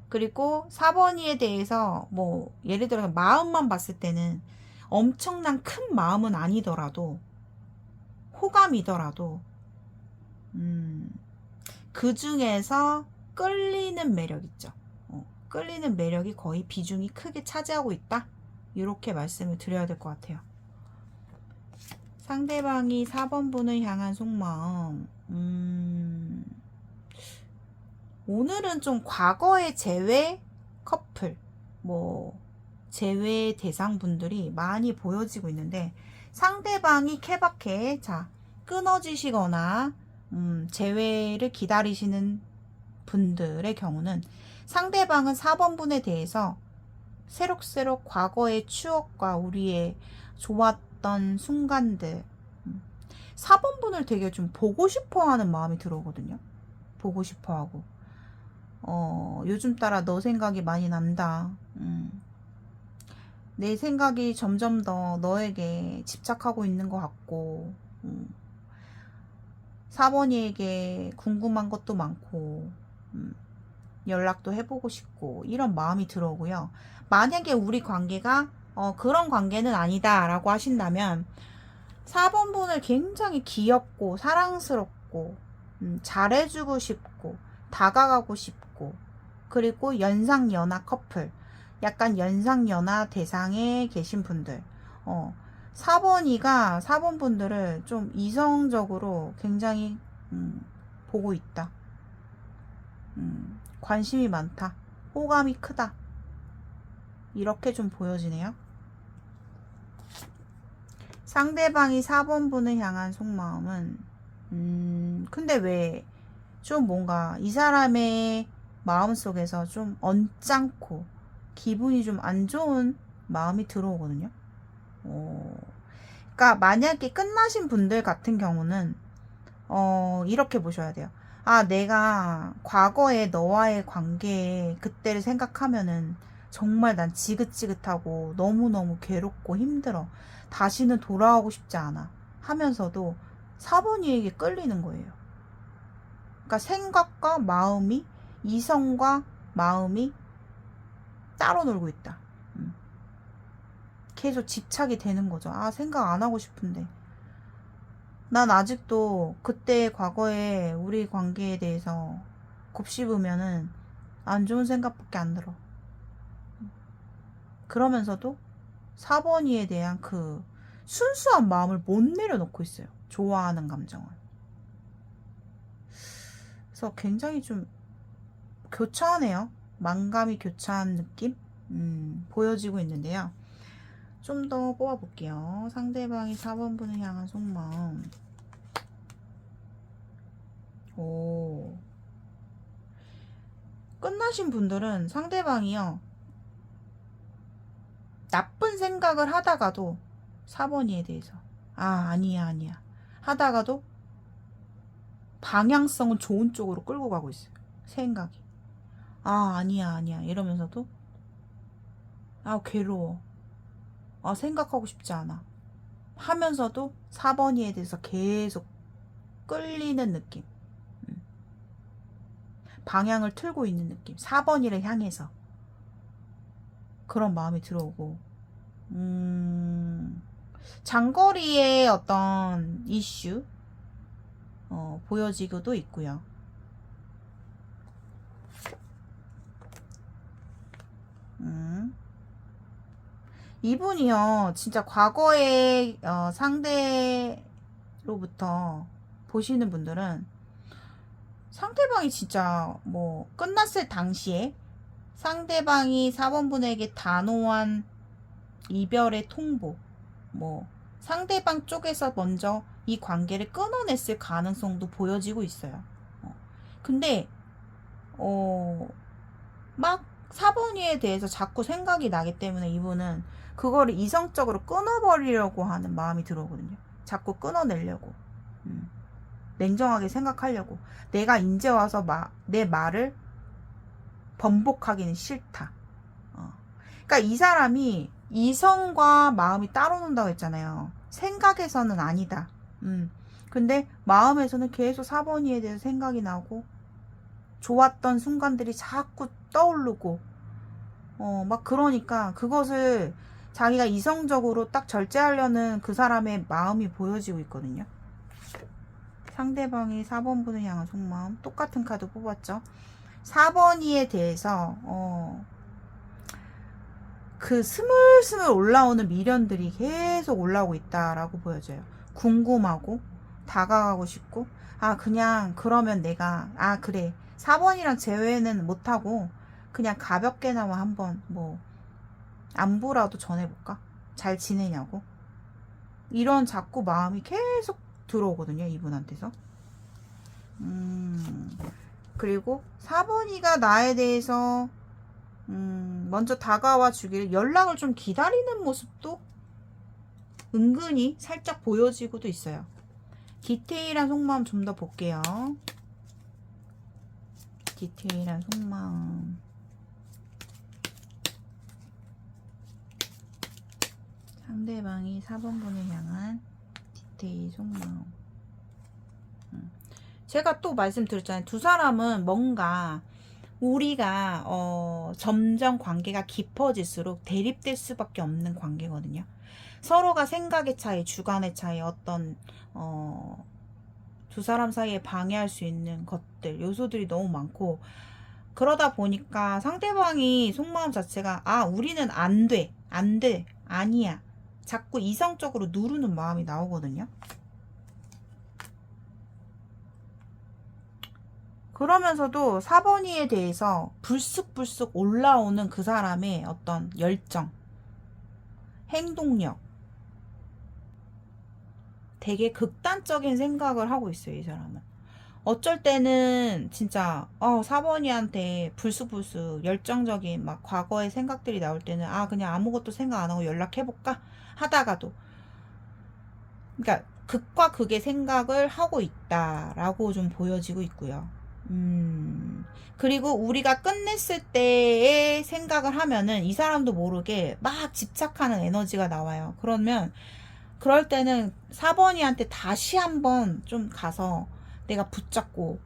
그리고 4번이에 대해서 뭐 예를 들어 마음만 봤을 때는 엄청난 큰 마음은 아니더라도, 호감이더라도 그 중에서 끌리는 매력 있죠. 끌리는 매력이 거의 비중이 크게 차지하고 있다. 이렇게 말씀을 드려야 될 것 같아요. 상대방이 4번 분을 향한 속마음. 오늘은 좀 과거의 재회 커플, 뭐 재회 대상분들이 많이 보여지고 있는데, 상대방이 케바케, 자, 끊어지시거나 재회를 기다리시는 분들의 경우는 상대방은 4번 분에 대해서 새록새록 과거의 추억과 우리의 좋았던 순간들, 4번분을 되게 좀 보고 싶어 하는 마음이 들어오거든요. 보고 싶어 하고. 요즘 따라 너 생각이 많이 난다. 내 생각이 점점 더 너에게 집착하고 있는 것 같고, 4번이에게 궁금한 것도 많고, 연락도 해보고 싶고, 이런 마음이 들어오고요. 만약에 우리 관계가 그런 관계는 아니다 라고 하신다면 4번분을 굉장히 귀엽고 사랑스럽고 잘해주고 싶고 다가가고 싶고, 그리고 연상연하 커플, 약간 연상연하 대상에 계신 분들, 4번분들을 좀 이성적으로 굉장히 보고 있다. 관심이 많다. 호감이 크다. 이렇게 좀 보여지네요. 상대방이 4번분을 향한 속마음은 근데 왜 좀 뭔가 이 사람의 마음속에서 좀 언짢고 기분이 좀 안 좋은 마음이 들어오거든요. 그러니까 만약에 끝나신 분들 같은 경우는 이렇게 보셔야 돼요. 아, 내가 과거에 너와의 관계 그때를 생각하면은 정말 난 지긋지긋하고 너무너무 괴롭고 힘들어. 다시는 돌아오고 싶지 않아. 하면서도 4번이에게 끌리는 거예요. 그러니까 생각과 마음이, 이성과 마음이 따로 놀고 있다. 계속 집착이 되는 거죠. 아, 생각 안 하고 싶은데. 난 아직도 그때 과거에 우리 관계에 대해서 곱씹으면은 안 좋은 생각밖에 안 들어. 그러면서도 4번이에 대한 그 순수한 마음을 못 내려놓고 있어요. 좋아하는 감정을. 그래서 굉장히 좀 교차하네요. 만감이 교차한 느낌? 보여지고 있는데요. 좀 더 뽑아볼게요. 상대방이 4번분을 향한 속마음. 오. 끝나신 분들은 상대방이요, 나쁜 생각을 하다가도 4번이에 대해서 아니야 하다가도 방향성은 좋은 쪽으로 끌고 가고 있어요. 생각이 아니야 이러면서도 괴로워, 생각하고 싶지 않아 하면서도 4번이에 대해서 계속 끌리는 느낌, 방향을 틀고 있는 느낌, 4번이를 향해서 그런 마음이 들어오고, 장거리의 어떤 이슈 보여지고도 있고요. 이분이요, 진짜 과거의 상대로부터 보시는 분들은 상대방이 진짜 뭐 끝났을 당시에 상대방이 4번분에게 단호한 이별의 통보, 뭐 상대방 쪽에서 먼저 이 관계를 끊어냈을 가능성도 보여지고 있어요. 근데 막 4번위에 대해서 자꾸 생각이 나기 때문에 이분은 그거를 이성적으로 끊어버리려고 하는 마음이 들어오거든요. 자꾸 끊어내려고, 냉정하게 생각하려고. 내가 이제 와서 내 말을 번복하기는 싫다. 그러니까 이 사람이 이성과 마음이 따로 논다고 했잖아요. 생각에서는 아니다. 근데 마음에서는 계속 4번이에 대해서 생각이 나고, 좋았던 순간들이 자꾸 떠오르고, 막 그러니까 그것을 자기가 이성적으로 딱 절제하려는 그 사람의 마음이 보여지고 있거든요. 상대방이 4번분을 향한 속마음, 똑같은 카드 뽑았죠. 4번이에 대해서 그 스물스물 올라오는 미련들이 계속 올라오고 있다라고 보여져요. 궁금하고 다가가고 싶고, 그냥 그러면 내가 그래 4번이랑 재회는 못하고 그냥 가볍게나마 한번 뭐 안부라도 전해볼까? 잘 지내냐고? 이런 자꾸 마음이 계속 들어오거든요, 이분한테서. 그리고 4번이가 나에 대해서 먼저 다가와 주기를, 연락을 좀 기다리는 모습도 은근히 살짝 보여지고도 있어요. 디테일한 속마음 좀 더 볼게요. 디테일한 속마음. 상대방이 4번분을 향한 디테일 속마음. 제가 또 말씀드렸잖아요. 두 사람은 뭔가 우리가 점점 관계가 깊어질수록 대립될 수밖에 없는 관계거든요. 서로가 생각의 차이, 주관의 차이, 어떤 두 사람 사이에 방해할 수 있는 것들, 요소들이 너무 많고, 그러다 보니까 상대방이 속마음 자체가 우리는 안 돼, 안 돼, 아니야, 자꾸 이성적으로 누르는 마음이 나오거든요. 그러면서도 4번이에 대해서 불쑥불쑥 올라오는 그 사람의 어떤 열정, 행동력, 되게 극단적인 생각을 하고 있어요, 이 사람은. 어쩔 때는 진짜 4번이한테 불쑥불쑥 열정적인 막 과거의 생각들이 나올 때는 그냥 아무것도 생각 안 하고 연락해볼까 하다가도, 그러니까 극과 극의 생각을 하고 있다라고 좀 보여지고 있고요. 그리고 우리가 끝냈을 때의 생각을 하면은 이 사람도 모르게 막 집착하는 에너지가 나와요. 그럴 때는 4번이한테 다시 한번 좀 가서 내가 붙잡고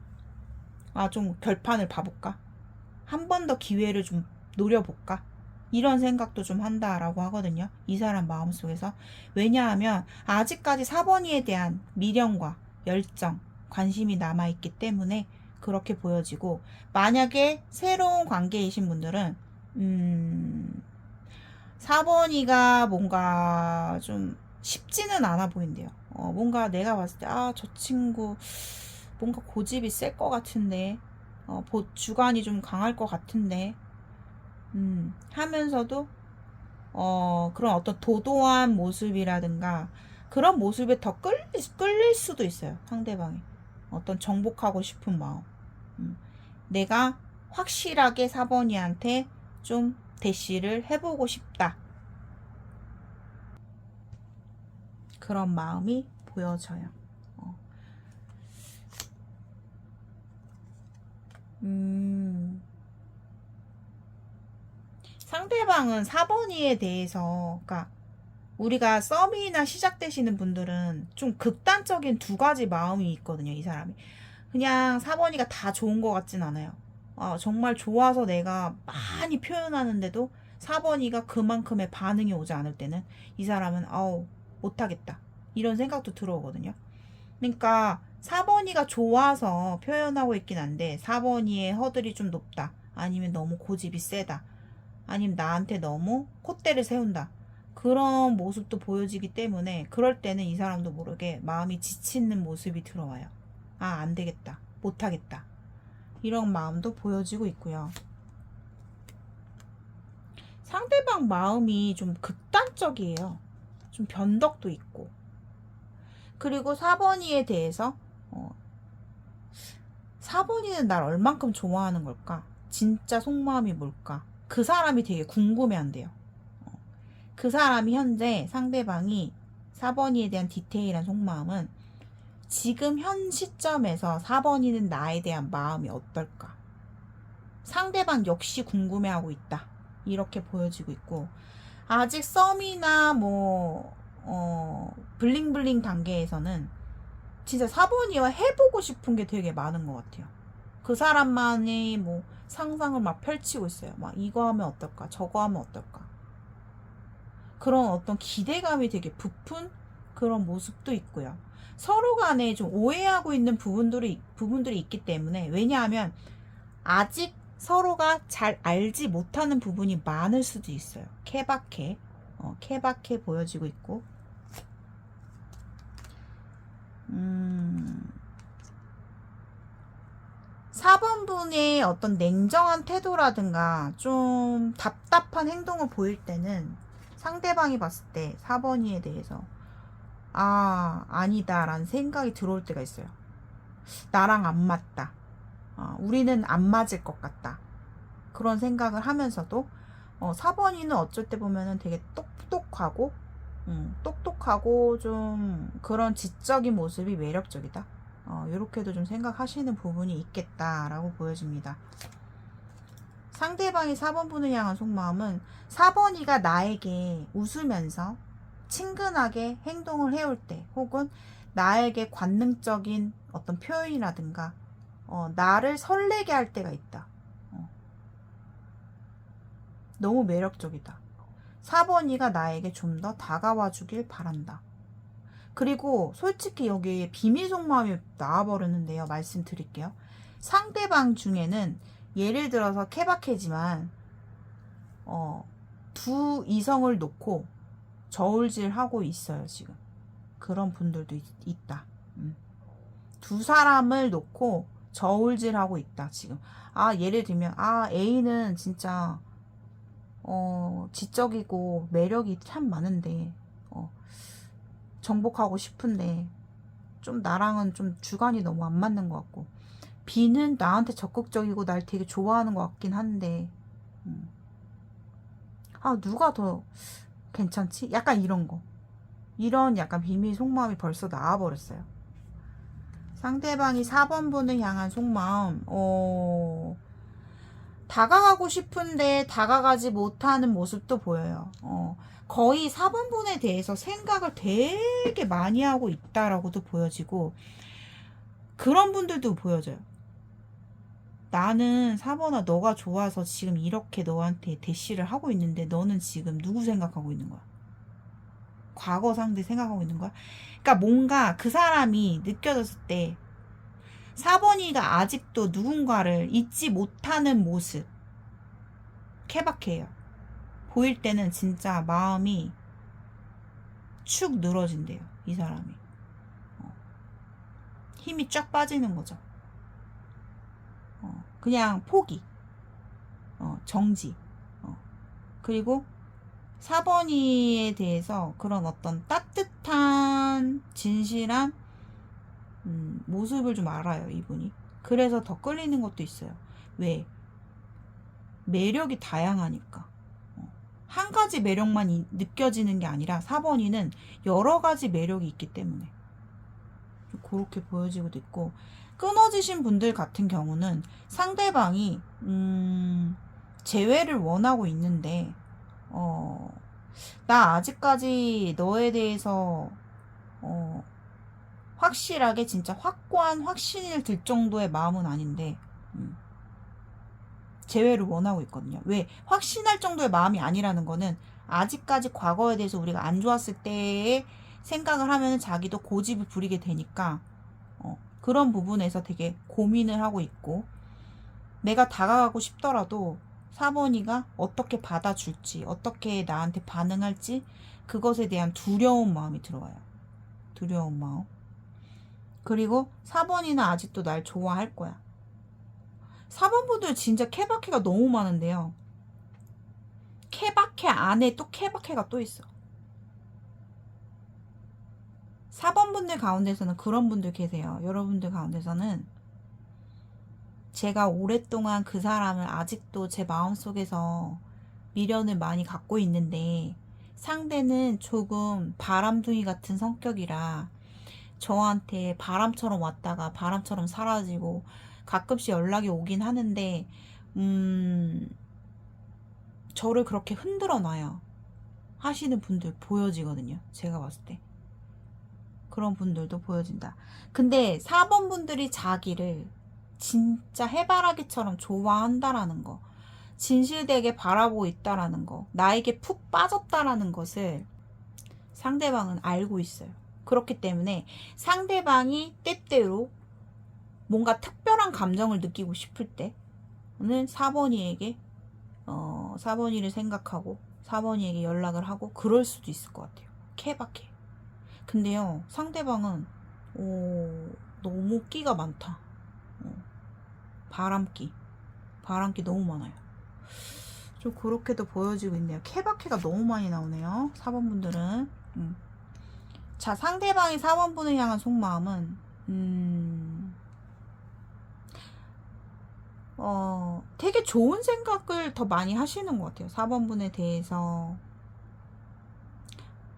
좀 결판을 봐볼까? 한 번 더 기회를 좀 노려볼까? 이런 생각도 좀 한다라고 하거든요. 이 사람 마음속에서. 왜냐하면 아직까지 4번이에 대한 미련과 열정, 관심이 남아있기 때문에 그렇게 보여지고, 만약에 새로운 관계이신 분들은 4번이가 뭔가 좀 쉽지는 않아 보인대요. 뭔가 내가 봤을 때 저 친구 뭔가 고집이 셀 것 같은데, 주관이 좀 강할 것 같은데, 하면서도 그런 어떤 도도한 모습이라든가 그런 모습에 더 끌릴 수도 있어요. 상대방이 어떤 정복하고 싶은 마음. 내가 확실하게 4번이한테 좀 대시를 해보고 싶다, 그런 마음이 보여져요. 상대방은 4번이에 대해서, 그러니까 우리가 썸이나 시작되시는 분들은 좀 극단적인 두 가지 마음이 있거든요, 이 사람이. 그냥 4번이가 다 좋은 것 같진 않아요. 정말 좋아서 내가 많이 표현하는데도 4번이가 그만큼의 반응이 오지 않을 때는 이 사람은 못하겠다, 이런 생각도 들어오거든요. 그러니까 4번이가 좋아서 표현하고 있긴 한데 4번이의 허들이 좀 높다, 아니면 너무 고집이 세다, 아니면 나한테 너무 콧대를 세운다, 그런 모습도 보여지기 때문에 그럴 때는 이 사람도 모르게 마음이 지치는 모습이 들어와요. 안 되겠다, 못하겠다, 이런 마음도 보여지고 있고요. 상대방 마음이 좀 극단적이에요. 좀 변덕도 있고. 그리고 4번이에 대해서 4번이는 날 얼만큼 좋아하는 걸까? 진짜 속마음이 뭘까? 그 사람이 되게 궁금해한대요. 그 사람이 현재 상대방이 4번이에 대한 디테일한 속마음은 지금 현 시점에서 4번이는 나에 대한 마음이 어떨까? 상대방 역시 궁금해하고 있다, 이렇게 보여지고 있고, 아직 썸이나 블링블링 단계에서는 진짜 4번이와 해보고 싶은 게 되게 많은 것 같아요. 그 사람만이 상상을 막 펼치고 있어요. 막 이거 하면 어떨까, 저거 하면 어떨까. 그런 어떤 기대감이 되게 부푼 그런 모습도 있고요. 서로 간에 좀 오해하고 있는 부분들이 있기 때문에, 왜냐하면 아직 서로가 잘 알지 못하는 부분이 많을 수도 있어요. 케바케 보여지고 있고, 4번 분의 어떤 냉정한 태도라든가 좀 답답한 행동을 보일 때는 상대방이 봤을 때 4번이에 대해서 아니다 라는 생각이 들어올 때가 있어요. 나랑 안 맞다, 우리는 안 맞을 것 같다, 그런 생각을 하면서도 4번이는 어쩔 때 보면은 되게 똑똑하고 성숙하고 좀 그런 지적인 모습이 매력적이다. 이렇게도 좀 생각하시는 부분이 있겠다라고 보여집니다. 상대방이 4번분을 향한 속마음은 4번이가 나에게 웃으면서 친근하게 행동을 해올 때, 혹은 나에게 관능적인 어떤 표현이라든가 나를 설레게 할 때가 있다. 너무 매력적이다. 4번이가 나에게 좀 더 다가와 주길 바란다. 그리고 솔직히 여기 비밀 속마음이 나와버렸는데요. 말씀드릴게요. 상대방 중에는 예를 들어서 케바케지만 두 이성을 놓고 저울질하고 있어요. 지금 그런 분들도 있다. 두 사람을 놓고 저울질하고 있다. 지금 예를 들면 A는 진짜 지적이고 매력이 참 많은데 정복하고 싶은데 좀 나랑은 좀 주관이 너무 안 맞는 것 같고, B는 나한테 적극적이고 날 되게 좋아하는 것 같긴 한데 누가 더 괜찮지? 약간 이런 거, 이런 약간 비밀 속마음이 벌써 나와버렸어요. 상대방이 4번분을 향한 속마음, 다가가고 싶은데 다가가지 못하는 모습도 보여요. 거의 4번분에 대해서 생각을 되게 많이 하고 있다라고도 보여지고, 그런 분들도 보여져요. 나는 4번아 너가 좋아서 지금 이렇게 너한테 대시를 하고 있는데 너는 지금 누구 생각하고 있는 거야? 과거 상대 생각하고 있는 거야? 그러니까 뭔가 그 사람이 느껴졌을 때 4번이가 아직도 누군가를 잊지 못하는 모습, 케바케예요. 보일 때는 진짜 마음이 축 늘어진대요. 이 사람이. 힘이 쫙 빠지는 거죠. 그냥 포기, 정지. 그리고 4번이에 대해서 그런 어떤 따뜻한 진실한 모습을 좀 알아요. 이분이. 그래서 더 끌리는 것도 있어요. 왜? 매력이 다양하니까. 한 가지 매력만 느껴지는 게 아니라 4번이는 여러 가지 매력이 있기 때문에 그렇게 보여지고도 있고, 끊어지신 분들 같은 경우는 상대방이 재회를 원하고 있는데 나 아직까지 너에 대해서 확실하게 진짜 확고한 확신을 들 정도의 마음은 아닌데 재회를 원하고 있거든요. 왜? 확신할 정도의 마음이 아니라는 거는 아직까지 과거에 대해서 우리가 안 좋았을 때의 생각을 하면 자기도 고집을 부리게 되니까 그런 부분에서 되게 고민을 하고 있고, 내가 다가가고 싶더라도 4번이가 어떻게 받아줄지, 어떻게 나한테 반응할지, 그것에 대한 두려운 마음이 들어와요. 두려운 마음. 그리고 4번이는 아직도 날 좋아할 거야. 4번 분들 진짜 케바케가 너무 많은데요. 케바케 안에 또 케바케가 또 있어. 4번 분들 가운데서는 그런 분들 계세요. 여러분들 가운데서는 제가 오랫동안 그 사람을 아직도 제 마음속에서 미련을 많이 갖고 있는데 상대는 조금 바람둥이 같은 성격이라 저한테 바람처럼 왔다가 바람처럼 사라지고 가끔씩 연락이 오긴 하는데 저를 그렇게 흔들어 놔요 하시는 분들 보여지거든요. 제가 봤을 때 그런 분들도 보여진다. 근데 4번 분들이 자기를 진짜 해바라기처럼 좋아한다라는 거, 진실되게 바라보고 있다라는 거, 나에게 푹 빠졌다라는 것을 상대방은 알고 있어요. 그렇기 때문에 상대방이 때때로 뭔가 특별한 감정을 느끼고 싶을 때는 4번이에게 4번이를 생각하고 4번이에게 연락을 하고 그럴 수도 있을 것 같아요. 케바케. 근데요, 상대방은 너무 끼가 많다. 바람기 너무 많아요. 좀 그렇게도 보여지고 있네요. 케바케가 너무 많이 나오네요. 4번 분들은. 자, 상대방이 4번 분을 향한 속마음은 되게 좋은 생각을 더 많이 하시는 것 같아요. 4번 분에 대해서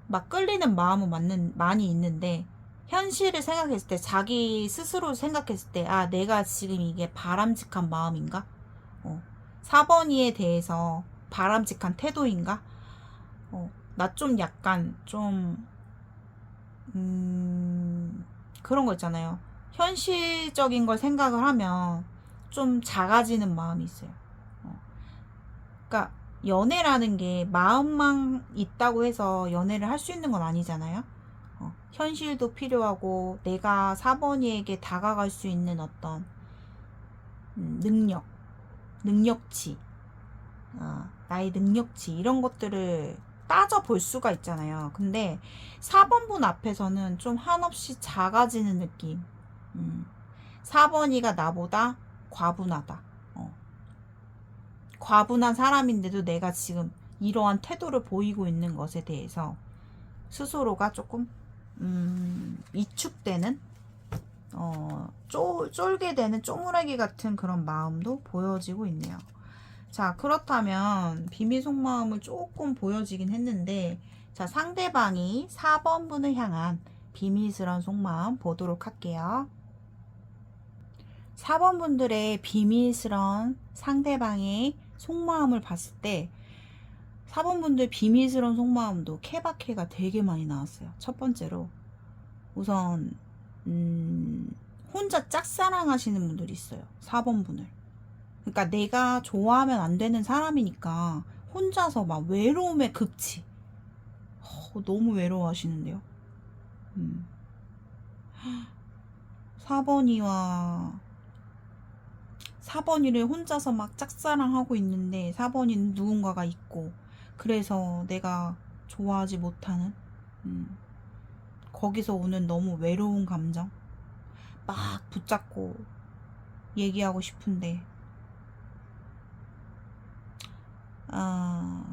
막 끌리는 마음은 많이 있는데, 현실을 생각했을 때, 자기 스스로 생각했을 때, 아, 내가 지금 이게 바람직한 마음인가? 4번이에 대해서 바람직한 태도인가? 나 좀 약간, 그런 거 있잖아요. 현실적인 걸 생각을 하면 좀 작아지는 마음이 있어요. 그러니까 연애라는 게 마음만 있다고 해서 연애를 할 수 있는 건 아니잖아요. 현실도 필요하고 내가 4번이에게 다가갈 수 있는 어떤 능력치, 나의 능력치 이런 것들을 따져볼 수가 있잖아요. 근데 4번분 앞에서는 좀 한없이 작아지는 느낌. 4번이가 나보다 과분하다. 과분한 사람인데도 내가 지금 이러한 태도를 보이고 있는 것에 대해서 스스로가 조금 위축되는 쫄게 되는 쪼무라기 같은 그런 마음도 보여지고 있네요. 자, 그렇다면 비밀 속마음을 조금 보여지긴 했는데, 자, 상대방이 4번 분을 향한 비밀스러운 속마음 보도록 할게요. 4번 분들의 비밀스러운 상대방의 속마음을 봤을 때 4번 분들 비밀스러운 속마음도 케바케가 되게 많이 나왔어요. 첫 번째로 우선 혼자 짝사랑하시는 분들이 있어요. 4번 분을. 그러니까 내가 좋아하면 안 되는 사람이니까 혼자서 막 외로움의 극치. 너무 외로워하시는데요. 4번이를 혼자서 막 짝사랑하고 있는데 4번이는 누군가가 있고, 그래서 내가 좋아하지 못하는 거기서 오는 너무 외로운 감정 막 붙잡고 얘기하고 싶은데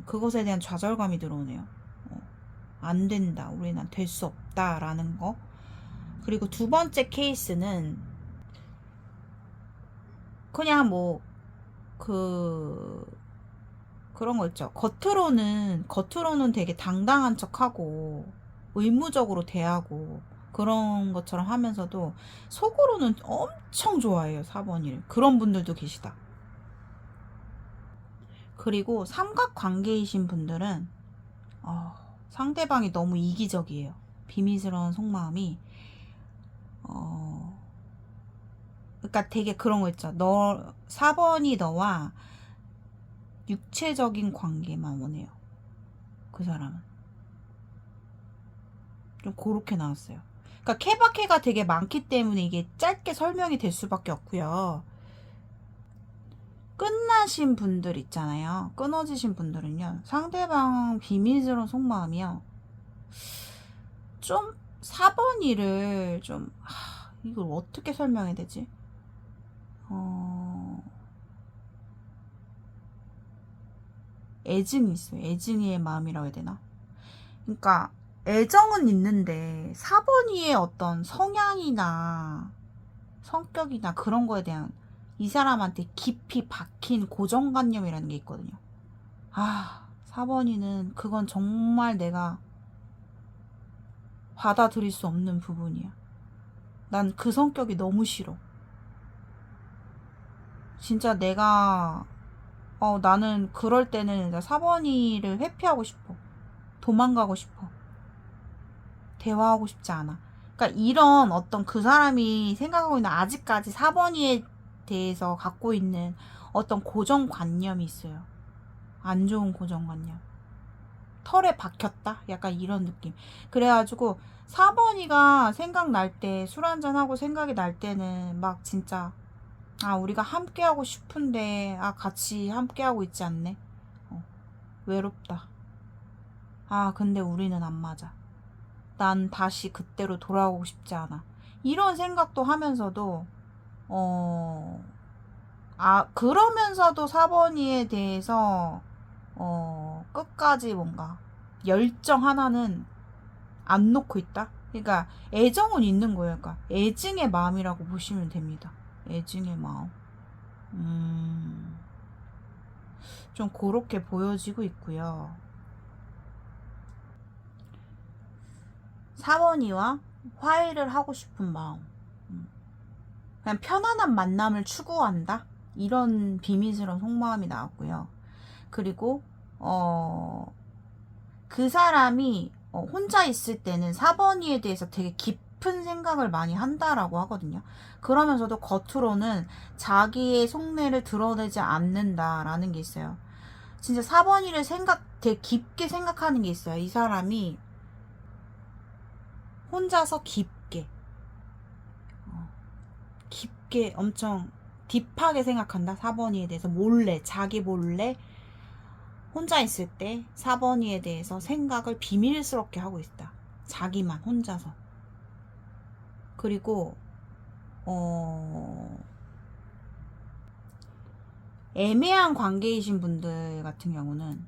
그것에 대한 좌절감이 들어오네요. 안 된다, 우리는 될 수 없다 라는 거. 그리고 두 번째 케이스는 그냥 뭐 그런 거 있죠. 겉으로는 되게 당당한 척하고 의무적으로 대하고 그런 것처럼 하면서도 속으로는 엄청 좋아해요. 4번이를. 그런 분들도 계시다. 그리고 삼각관계이신 분들은 상대방이 너무 이기적이에요. 비밀스러운 속마음이 그러니까 되게 그런 거 있죠. 4번이 너와 육체적인 관계만 원해요. 그 사람은. 좀 그렇게 나왔어요. 그러니까 케바케가 되게 많기 때문에 이게 짧게 설명이 될 수밖에 없고요. 끝나신 분들 있잖아요. 끊어지신 분들은요. 상대방 비밀스러운 속마음이요. 좀 4번 일을 좀 이걸 어떻게 설명해야 되지? 애증이 있어요. 애증의 마음이라고 해야 되나? 그러니까 애정은 있는데 4번이의 어떤 성향이나 성격이나 그런 거에 대한 이 사람한테 깊이 박힌 고정관념이라는 게 있거든요. 4번이는 그건 정말 내가 받아들일 수 없는 부분이야. 난 그 성격이 너무 싫어. 진짜 나는 그럴 때는 4번이를 회피하고 싶어. 도망가고 싶어. 대화하고 싶지 않아. 그러니까 이런 어떤 그 사람이 생각하고 있는 아직까지 4번이에 대해서 갖고 있는 어떤 고정관념이 있어요. 안 좋은 고정관념. 털에 박혔다? 약간 이런 느낌. 그래가지고 4번이가 생각날 때, 술 한잔하고 생각이 날 때는 막 진짜 우리가 함께하고 싶은데 같이 함께하고 있지 않네. 외롭다. 근데 우리는 안 맞아. 난 다시 그때로 돌아오고 싶지 않아. 이런 생각도 하면서도 그러면서도 4번이에 대해서 끝까지 뭔가 열정 하나는 안 놓고 있다. 그러니까 애정은 있는 거예요. 그러니까 애증의 마음이라고 보시면 됩니다. 애증의 마음. 좀 그렇게 보여지고 있고요. 4번이와 화해를 하고 싶은 마음. 그냥 편안한 만남을 추구한다. 이런 비밀스러운 속마음이 나왔고요. 그리고 그 사람이 혼자 있을 때는 4번이에 대해서 되게 깊은 생각을 많이 한다라고 하거든요. 그러면서도 겉으로는 자기의 속내를 드러내지 않는다라는 게 있어요. 진짜 4번이를 되게 깊게 생각하는 게 있어요. 이 사람이 혼자서 깊게 엄청 딥하게 생각한다. 4번이에 대해서 자기 몰래 혼자 있을 때 4번이에 대해서 생각을 비밀스럽게 하고 있다. 자기만 혼자서. 그리고 애매한 관계이신 분들 같은 경우는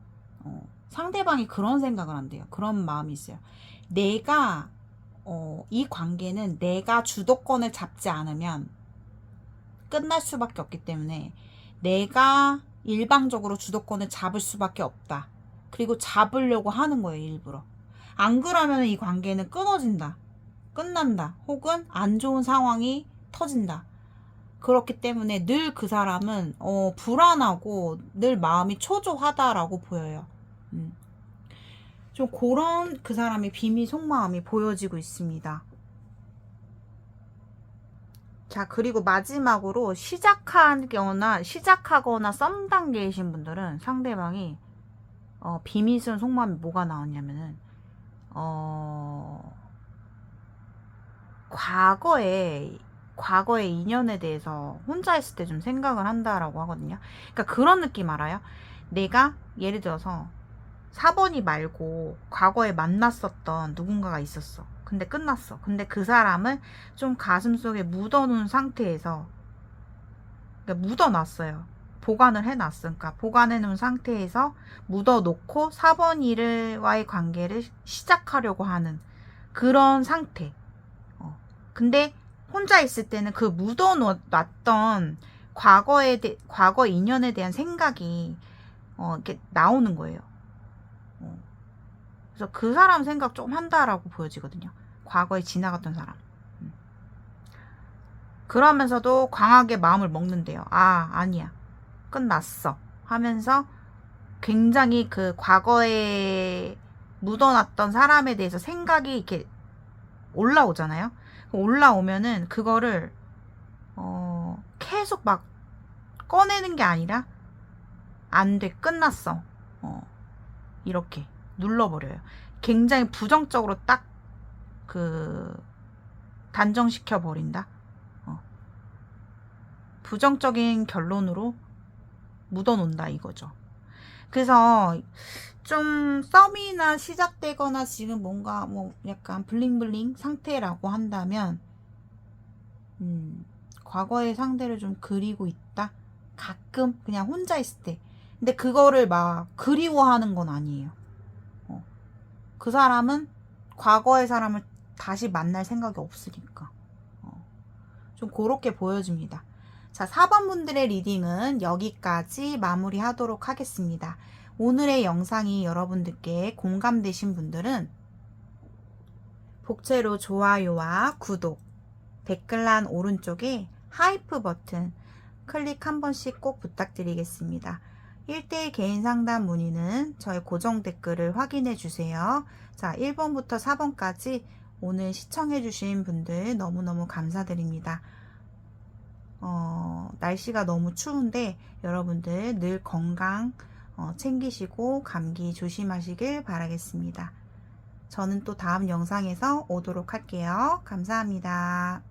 상대방이 그런 생각을 한대요. 그런 마음이 있어요. 내가 이 관계는 내가 주도권을 잡지 않으면 끝날 수밖에 없기 때문에 내가 일방적으로 주도권을 잡을 수밖에 없다. 그리고 잡으려고 하는 거예요, 일부러. 안 그러면 이 관계는 끊어진다. 끝난다. 혹은 안 좋은 상황이 터진다. 그렇기 때문에 늘 그 사람은 불안하고 늘 마음이 초조하다라고 보여요. 좀 그런 그 사람의 비밀 속마음이 보여지고 있습니다. 자, 그리고 마지막으로 시작하거나 썸 단계이신 분들은 상대방이 비밀스러운 속마음이 뭐가 나왔냐면은 과거의 인연에 대해서 혼자 있을 때 좀 생각을 한다라고 하거든요. 그러니까 그런 느낌 알아요? 내가 예를 들어서 4번이 말고 과거에 만났었던 누군가가 있었어. 근데 끝났어. 근데 그 사람을 좀 가슴속에 묻어놓은 상태에서, 그러니까 묻어놨어요. 보관을 해놨어. 그러니까 보관해놓은 상태에서 묻어놓고 4번이와의 관계를 시작하려고 하는 그런 상태. 근데 혼자 있을 때는 그 묻어놨던 과거 인연에 대한 생각이 이렇게 나오는 거예요. 그래서 그 사람 생각 좀 한다라고 보여지거든요. 과거에 지나갔던 사람. 그러면서도 강하게 마음을 먹는데요. 아니야. 끝났어. 하면서 굉장히 그 과거에 묻어놨던 사람에 대해서 생각이 이렇게 올라오잖아요. 올라오면은 그거를 계속 막 꺼내는 게 아니라 안 돼. 끝났어. 이렇게 눌러버려요. 굉장히 부정적으로 딱 단정시켜 버린다. 부정적인 결론으로 묻어놓는다 이거죠. 그래서 좀 썸이나 시작되거나 지금 뭔가 약간 블링블링 상태라고 한다면 과거의 상대를 좀 그리고 있다. 가끔 그냥 혼자 있을 때. 근데 그거를 막 그리워하는 건 아니에요. 그 사람은 과거의 사람을 다시 만날 생각이 없으니까. 좀 그렇게 보여집니다. 자, 4번 분들의 리딩은 여기까지 마무리하도록 하겠습니다. 오늘의 영상이 여러분들께 공감되신 분들은 복채로 좋아요와 구독, 댓글란 오른쪽에 하이프 버튼 클릭 한 번씩 꼭 부탁드리겠습니다. 1대1 개인 상담 문의는 저의 고정 댓글을 확인해 주세요. 자, 1번부터 4번까지 오늘 시청해 주신 분들 너무너무 감사드립니다. 날씨가 너무 추운데 여러분들 늘 건강 챙기시고 감기 조심하시길 바라겠습니다. 저는 또 다음 영상에서 오도록 할게요. 감사합니다.